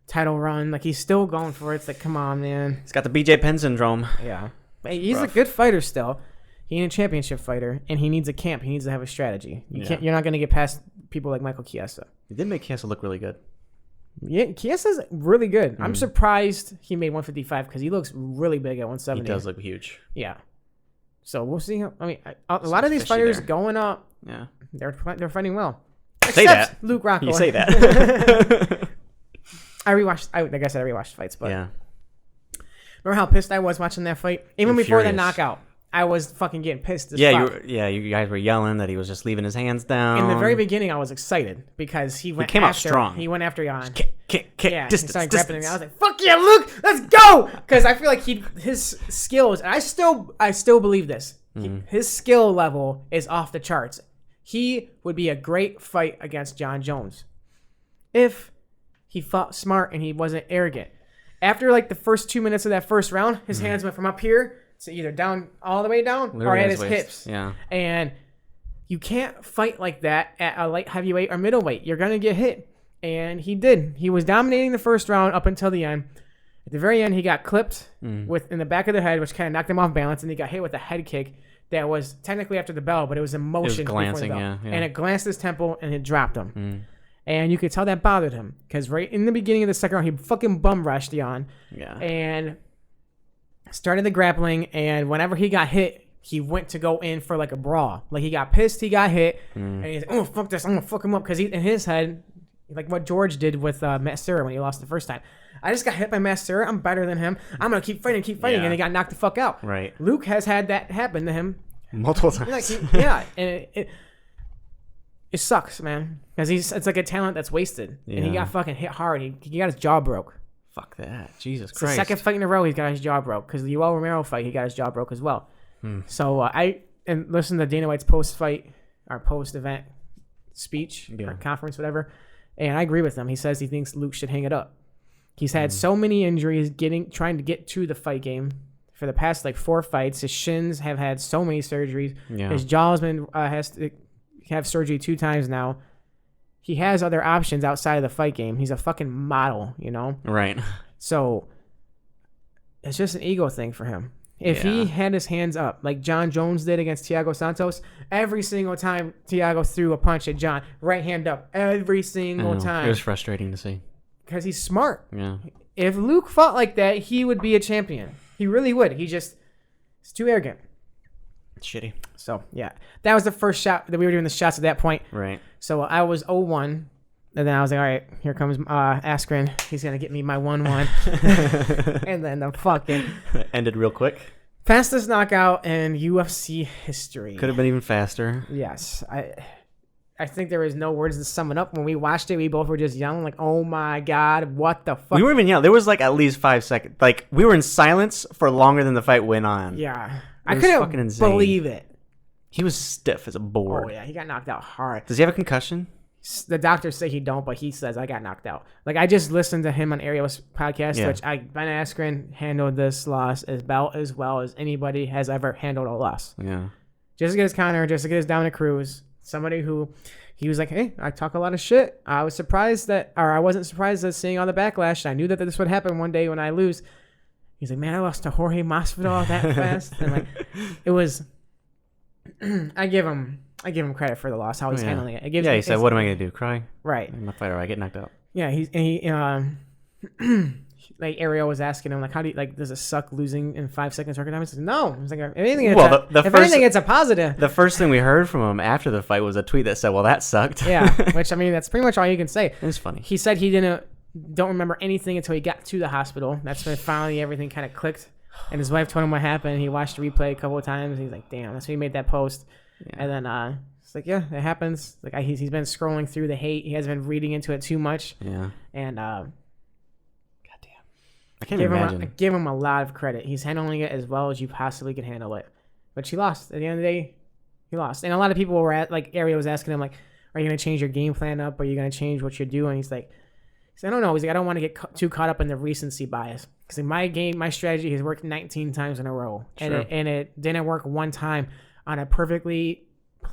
title run. Like, he's still going for it. It's like, come on, man. He's got the BJ Penn syndrome. Yeah. He's a good fighter still. He ain't a championship fighter, and he needs a camp. He needs to have a strategy. You're not going to get past people like Michael Chiesa. He did make Chiesa look really good. Yeah, Chiesa's really good. I'm surprised he made 155 because he looks really big at 170. He does look huge. Yeah. So we'll see. A lot of these fighters going up, they're fighting well. Say that. Luke Rockhold. You say that. I rewatched fights, but yeah. Remember how pissed I was watching that fight? Even before furious. that knockout, I was fucking getting pissed as Yeah, fuck. you guys were yelling that he was just leaving his hands down. In the very beginning, I was excited because he came out strong. He went after Jan. Kick, Yeah, distance, he started grappling me. I distance. was like, "Fuck yeah, Luke, let's go!" Because I feel like his skills, and I still believe this. His skill level is off the charts. He would be a great fight against John Jones if he fought smart and he wasn't arrogant. After like the first 2 minutes of that first round, his hands went from up here to either down all the way down or at his hips. Yeah, and you can't fight like that at a light heavyweight or middleweight. You're gonna get hit. And he did. He was dominating the first round up until the end. At the very end, he got clipped in the back of the head, which kind of knocked him off balance, and he got hit with a head kick that was technically after the bell, but it was in motion. It was glancing, before the bell. yeah. And it glanced his temple, and it dropped him. And you could tell that bothered him, because right in the beginning of the second round, he fucking bum rushed Jan. Yeah. And started the grappling, and whenever he got hit, he went to go in for like a brawl. Like, he got pissed, he got hit, and he's like, oh, fuck this, I'm going to fuck him up, because in his head, like what George did with Matt Serra when he lost the first time. I just got hit by Matt Serra. I'm better than him. I'm going to keep fighting. And he got knocked the fuck out. Right. Luke has had that happen to him. Multiple times. Like, and it sucks, man. Because it's like a talent that's wasted. Yeah. And he got fucking hit hard. He got his jaw broke. Fuck that. Jesus It's Christ. the second fight in a row he's got his jaw broke. Because the Yoel Romero fight, he got his jaw broke as well. So I listened to Dana White's post-fight or post-event speech or conference, whatever. And I agree with him. He says he thinks Luke should hang it up. He's had so many injuries trying to get to the fight game for the past like 4 fights. His shins have had so many surgeries. Yeah. His jaw's been has to have surgery 2 times now. He has other options outside of the fight game. He's a fucking model, you know? Right. So it's just an ego thing for him. If he had his hands up, like John Jones did against Thiago Santos, every single time Thiago threw a punch at John, right hand up, every single time. It was frustrating to see. Because he's smart. Yeah. If Luke fought like that, he would be a champion. He really would. He's too arrogant. It's shitty. So, yeah. That was the first shot that we were doing the shots at that point. Right. So, I was 0-1. And then I was like, all right, here comes Askren. He's going to get me my 1-1. And then the fucking... Ended real quick. Fastest knockout in UFC history. Could have been even faster. Yes. I think there is no words to sum it up. When we watched it, we both were just yelling like, oh my God, what the fuck? We weren't even yelling. There was like at least 5 seconds. Like, we were in silence for longer than the fight went on. Yeah. I couldn't believe it. He was stiff as a board. Oh, yeah. He got knocked out hard. Does he have a concussion? The doctors say he don't, but he says I got knocked out. Like, I just listened to him on Ariel's podcast, which Ben Askren handled this loss about as well as anybody has ever handled a loss. Yeah. Just against Connor, just against Dominic Cruz, somebody who he was like, hey, I talk a lot of shit. I wasn't surprised at seeing all the backlash. I knew that this would happen one day when I lose. He's like, man, I lost to Jorge Masvidal that fast. And like, it was, I give him credit for the loss, how he's handling it. He said, what am I going to do? Cry? Right. I'm a fighter. I get knocked out. Yeah. Like Ariel was asking him, like, how do you, like, does it suck losing in 5 seconds record time? He said, no. He's like, if anything, it's a positive. The first thing we heard from him after the fight was a tweet that said, well, that sucked. Yeah. Which, I mean, that's pretty much all you can say. It was funny. He said he don't remember anything until he got to the hospital. That's when finally everything kind of clicked. And his wife told him what happened. He watched the replay a couple of times. He's like, damn, that's when he made that post. Yeah. And then it's like, yeah, it happens. Like he's been scrolling through the hate. He hasn't been reading into it too much. Yeah. And goddamn, I can't imagine. I give him a lot of credit. He's handling it as well as you possibly could handle it. But he lost. At the end of the day, he lost. And a lot of people were Ariel was asking him, like, are you going to change your game plan up? Are you going to change what you're doing? He's like, I don't know. He's like, I don't want to get too caught up in the recency bias. Because in my strategy has worked 19 times in a row. And it didn't work one time on a perfectly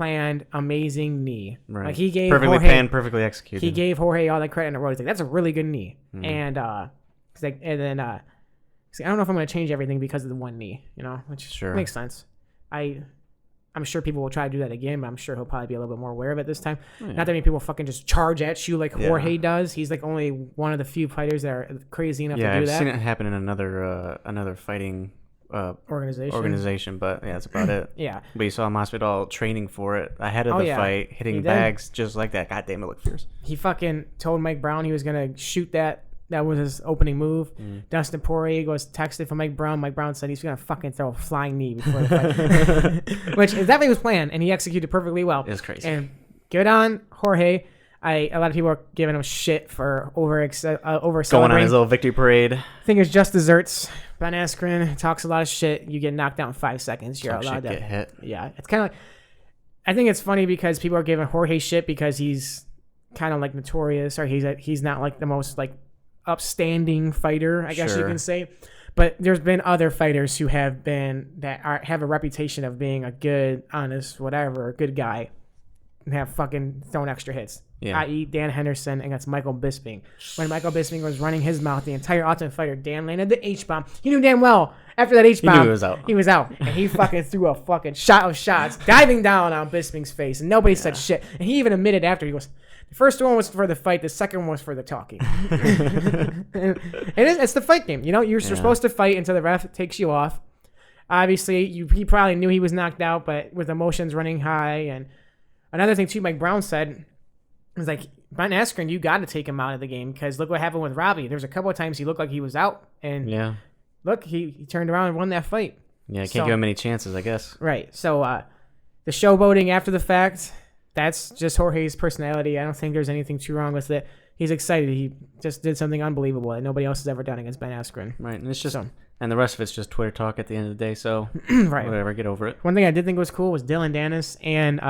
planned, amazing knee. Right. Like he gave perfectly Jorge, planned, perfectly executed. He gave Jorge all the credit in the world. He's like, that's a really good knee. And he's like, and then he's like, I don't know if I'm gonna change everything because of the one knee, which makes sense. I'm sure people will try to do that again, but I'm sure he'll probably be a little bit more aware of it this time. Yeah. Not that many people fucking just charge at you like Jorge does. He's like only one of the few fighters that are crazy enough to do that. Yeah, I've seen it happen in another fighting organization, but yeah, that's about it. Yeah. But you saw Masvidal training for it ahead of the fight, hitting bags just like that. God damn, it looked fierce. He fucking told Mike Brown he was going to shoot that. That was his opening move. Dustin Poirier was texted from Mike Brown. Mike Brown said he's going to fucking throw a flying knee before the fight. Which is definitely was planned, and he executed perfectly well. It's crazy. And good on Jorge. A lot of people are giving him shit for over going on his little victory parade. I think it's just desserts. Ben Askren talks a lot of shit. You get knocked out in 5 seconds. You're allowed to get hit. Yeah, it's kind of like, I think it's funny because people are giving Jorge shit because he's kind of like notorious, or he's not like the most like upstanding fighter, I guess you can say. But there's been other fighters who have have a reputation of being a good, honest, whatever, good guy, and have fucking thrown extra hits. Yeah. I.e. Dan Henderson against Michael Bisping. When Michael Bisping was running his mouth the entire Ultimate Fighter, Dan landed the H-bomb. He knew damn well after that H-bomb, he knew he was out. And he fucking threw a fucking shot of shots, diving down on Bisping's face, and nobody said shit. And he even admitted after, he goes, the first one was for the fight, the second one was for the talking. It's the fight game. You're supposed to fight until the ref takes you off. Obviously, he probably knew he was knocked out, but with emotions running high. And another thing, too, Mike Brown said, was like, Ben Askren, you got to take him out of the game because look what happened with Robbie. There's a couple of times he looked like he was out, and look, he turned around and won that fight. Yeah, can't give him any chances, I guess. Right. So the showboating after the fact, that's just Jorge's personality. I don't think there's anything too wrong with it. He's excited. He just did something unbelievable that nobody else has ever done against Ben Askren. Right, and it's just and the rest of it's just Twitter talk at the end of the day. So whatever, get over it. One thing I did think was cool was Dylan Dennis and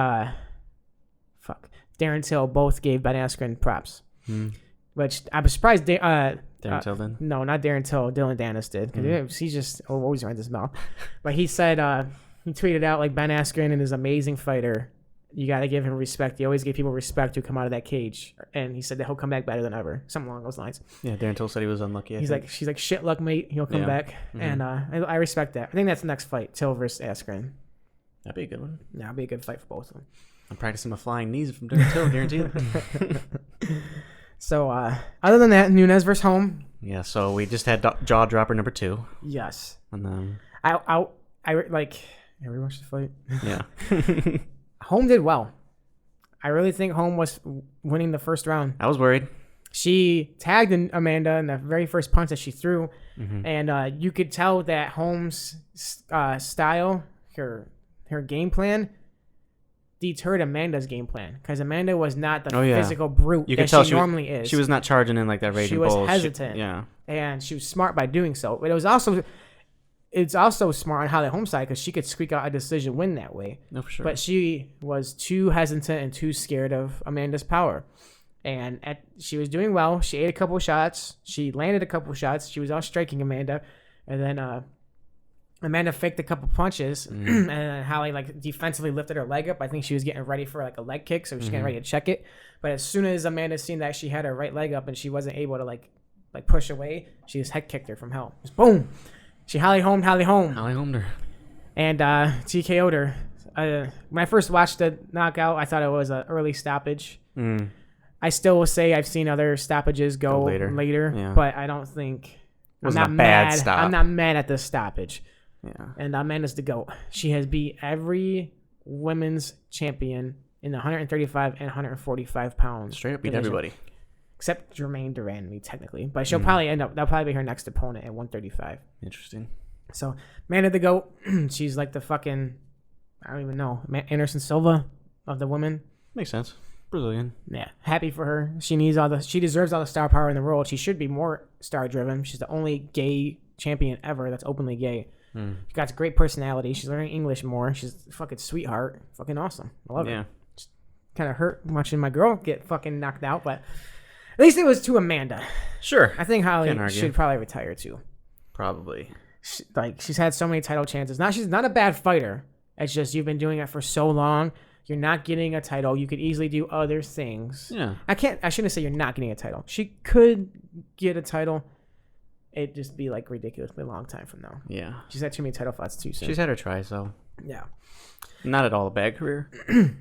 Darren Till both gave Ben Askren props, which I was surprised. Darren Till did? No, not Darren Till. Dylan Dennis did because he just always runs his mouth. But he said he tweeted out like Ben Askren is an amazing fighter. You got to give him respect. He always gave people respect who come out of that cage, and he said that he'll come back better than ever. Something along those lines. Yeah, Darren Till said he was unlucky. She's like shit luck, mate. He'll come back, and I respect that. I think that's the next fight, Till versus Askren. That'd be a good one. Yeah, it'd be a good fight for both of them. I'm practicing my flying knees from Darren Till, guaranteed. So, other than that, Nunes versus Holm. Yeah, so we just had jaw dropper number 2. Yes. And then I rewatched the fight. Yeah. Holm did well. I really think Holm was winning the first round. I was worried. She tagged Amanda in the very first punch that she threw, and you could tell that Holm's style, her game plan, deterred Amanda's game plan because Amanda was not the physical brute that she normally is. She was not charging in like that raging bull. She was hesitant. And she was smart by doing so. But it's also smart on how the home side because she could squeak out a decision win that way. No, for sure. But she was too hesitant and too scared of Amanda's power. And she was doing well. She ate a couple shots. She landed a couple shots. She was out striking Amanda. And then Amanda faked a couple punches, and then Holly like defensively lifted her leg up. I think she was getting ready for like a leg kick, so she was getting ready to check it. But as soon as Amanda seen that she had her right leg up and she wasn't able to like push away, she just head kicked her from hell. Just boom. She Holly homed her. And TKO'd her. When I first watched the knockout, I thought it was an early stoppage. I still will say I've seen other stoppages go later, but I don't think I'm not mad. I'm not mad at this stoppage. Yeah. And Amanda's the GOAT. She has beat every women's champion in the 135 and 145 pounds. Straight up beat everybody. Except Jermaine Durand, technically. But she'll probably that'll probably be her next opponent at 135. Interesting. So, Amanda the GOAT. She's like the fucking, I don't even know, Anderson Silva of the women. Makes sense. Brazilian. Yeah. Happy for her. She deserves all the star power in the world. She should be more star driven. She's the only gay champion ever that's openly gay. She got a great personality. She's learning English more. She's a fucking sweetheart. Fucking awesome. I love her. Kind of hurt watching my girl get fucking knocked out, but at least it was to Amanda. Sure. I think Holly should probably retire too. Probably. She's had so many title chances. She's not a bad fighter. It's just you've been doing it for so long. You're not getting a title. You could easily do other things. Yeah. I shouldn't say you're not getting a title. She could get a title. It'd just be like ridiculously long time from now. Yeah. She's had too many title fights too soon. She's had her try, so. Yeah. Not at all a bad career.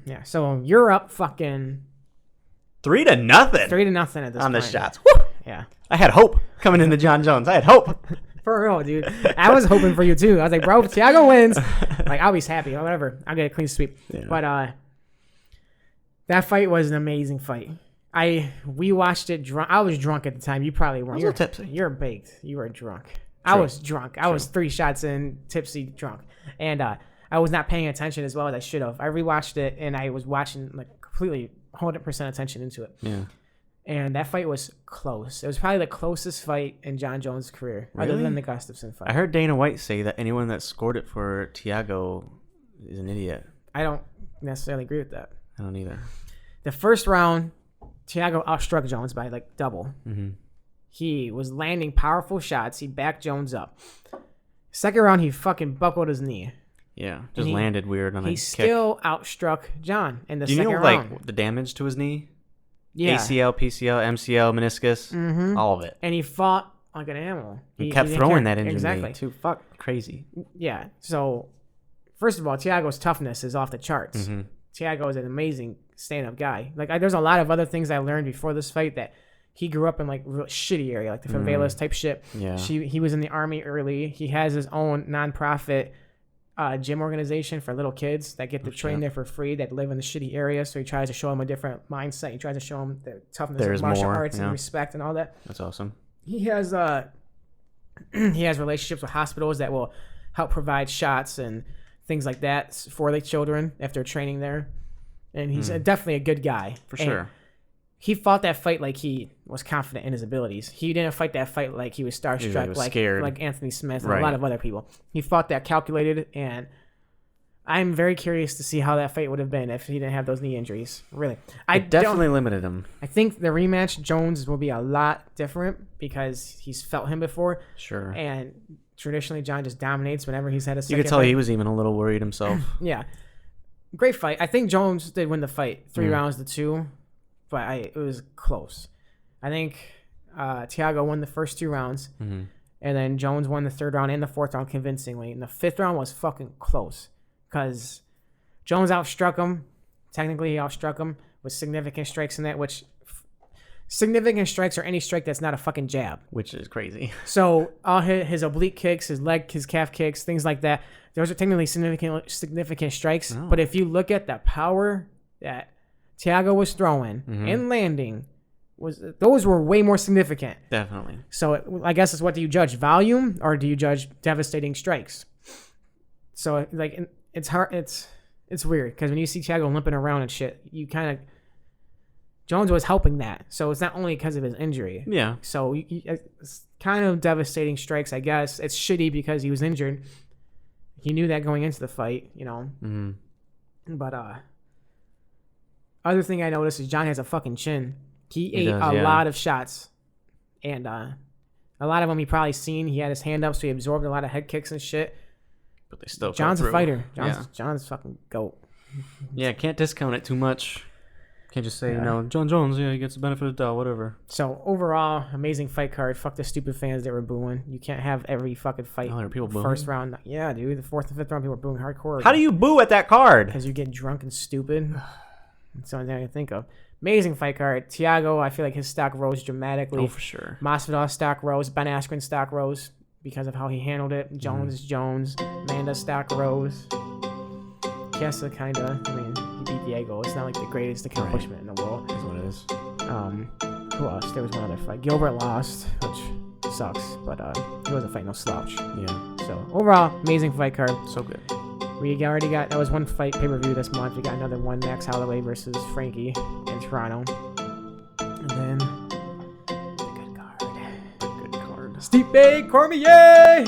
Yeah. So you're up fucking 3-0. 3-0 at this point. On the shots. Woo! Yeah. I had hope coming into John Jones. I had hope. For real, dude. I was hoping for you too. I was like, bro, if Thiago wins, like I'll be happy or whatever. I'll get a clean sweep. Yeah. But that fight was an amazing fight. We watched it drunk. I was drunk at the time. You probably weren't. I was a little tipsy. You're baked. You were drunk. True. I was drunk. I was 3 shots in, tipsy, drunk, and I was not paying attention as well as I should have. I rewatched it and I was watching like completely 100% attention into it. Yeah. And that fight was close. It was probably the closest fight in John Jones' career, other Really? than the Gustafsson fight. I heard Dana White say that anyone that scored it for Thiago is an idiot. I don't necessarily agree with that. I don't either. The first round, Thiago outstruck Jones by like double. Mm-hmm. He was landing powerful shots. He backed Jones up. Second round, he fucking buckled his knee. Yeah, just landed weird on a He kick. still outstruck John in the Do you second know round. like the damage to his knee? Yeah. ACL, PCL, MCL, meniscus, Mm-hmm. all of it. And he fought like an animal. He kept didn't throwing care. that into exactly. me too. Fuck, crazy. Yeah. So, first of all, Thiago's toughness is off the charts. Mm-hmm. Thiago is an amazing stand-up guy. Like, there's a lot of other things I learned before this fight that he grew up in like real shitty area, like the favelas type shit. Yeah. He was in the army early. He has his own nonprofit gym organization for little kids that get to train there for free, that live in the shitty area. So he tries to show them a different mindset. He tries to show them the toughness There's of martial more, arts yeah. and respect and all that. That's awesome. He has he has relationships with hospitals that will help provide shots and things like that for the children if they're training there. And he's definitely a good guy. For And sure. he fought that fight like he was confident in his abilities. He didn't fight that fight like he was starstruck, was like scared. like Anthony Smith and Right. a lot of other people. He fought that calculated, and I'm very curious to see how that fight would have been if he didn't have those knee injuries. Really, I Definitely limited him. I think the rematch Jones will be a lot different because he's felt him before, Sure. and traditionally John just dominates whenever he's had a second. You could tell fight. he was even a little worried himself. Yeah, great fight. I think Jones did win the fight, 3 rounds to 2. But it was close. I think Thiago won the first 2 rounds, Mm-hmm. and then Jones won the 3rd round and the 4th round convincingly. And the 5th round was fucking close because Jones outstruck him. Technically, he outstruck him with significant strikes in that, which significant strikes are any strike that's not a fucking jab. Which is crazy. So all his oblique kicks, his leg, his calf kicks, things like that, those are technically significant strikes. Oh. But if you look at the power that Thiago was throwing and landing, those were way more significant. Definitely. So I guess it's what do you judge, volume or do you judge devastating strikes? So like it's hard. It's weird because when you see Thiago limping around and shit, you kind of Jones was helping that. So it's not only because of his injury. Yeah. So it's kind of devastating strikes, I guess. It's shitty because he was injured. He knew that going into the fight, you know. Mm-hmm. But other thing I noticed is John has a fucking chin. He ate does, a yeah. lot of shots, and a lot of them he probably seen. He had his hand up, so he absorbed a lot of head kicks and shit. But they still. John's a fighter. Yeah. John's fucking goat. Yeah, can't discount it too much. Can't just say, Yeah. John Jones, yeah, he gets the benefit of the doubt, whatever. So overall, amazing fight card. Fuck the stupid fans that were booing. You can't have every fucking fight. Oh, there are people booing? First round, yeah, dude. The 4th and 5th round, people were booing hardcore. How do you boo at that card? Because you get drunk and stupid. That's the only thing I can think of. Amazing fight card. Thiago, I feel like his stock rose dramatically. Oh, for sure. Masvidal's stock rose. Ben Askren's stock rose because of how he handled it. Jones. Amanda's stock rose. Chiesa kind of. I mean, he beat Diego. It's not like the greatest accomplishment in the world. That's what it is. Who else? There was one other fight. Gilbert lost, which sucks, but he wasn't fighting no slouch. Yeah. So overall, amazing fight card. So good. We already got, that was one fight pay-per-view this month. We got another one, Max Holloway versus Frankie in Toronto. And then, the good card. Stipe Cormier!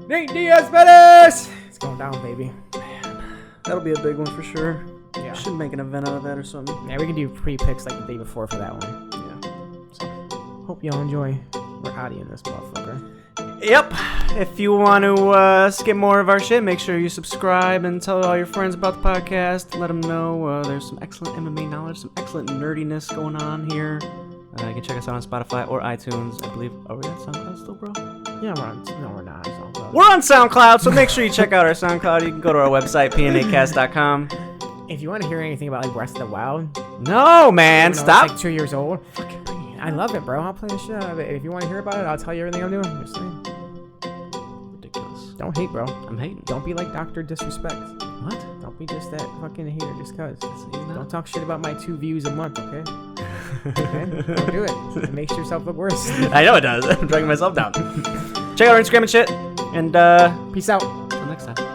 Nate Diaz-Perez! It's going down, baby. That'll be a big one for sure. Yeah. Should make an event out of that or something. Yeah, we can do pre-picks like the day before for that one. Yeah. So, hope y'all enjoy. We're out in this motherfucker. Yep. If you want to skip more of our shit, make sure you subscribe and tell all your friends about the podcast. Let them know there's some excellent MMA knowledge, some excellent nerdiness going on here. You can check us out on Spotify or iTunes, I believe. Are we on SoundCloud still, bro? Yeah, we're not. SoundCloud. We're on SoundCloud, so make sure you check out our SoundCloud. You can go to our website, pnacast.com. If you want to hear anything about like Breath of the Wild, no, man, it's stop. like 2 years old. Fucking bring it. I love it, bro. I'll play the shit out of it. If you want to hear about it, I'll tell you everything I'm doing. Just saying. Ridiculous. Don't hate, bro. I'm hating. Don't be like Dr. Disrespect. What? Don't be just that fucking hater just cuz. Don't talk shit about my 2 views a month, okay? Okay? Don't do it. It makes yourself look worse. I know it does. I'm dragging myself down. Check out our Instagram and shit. And Peace out. until next time.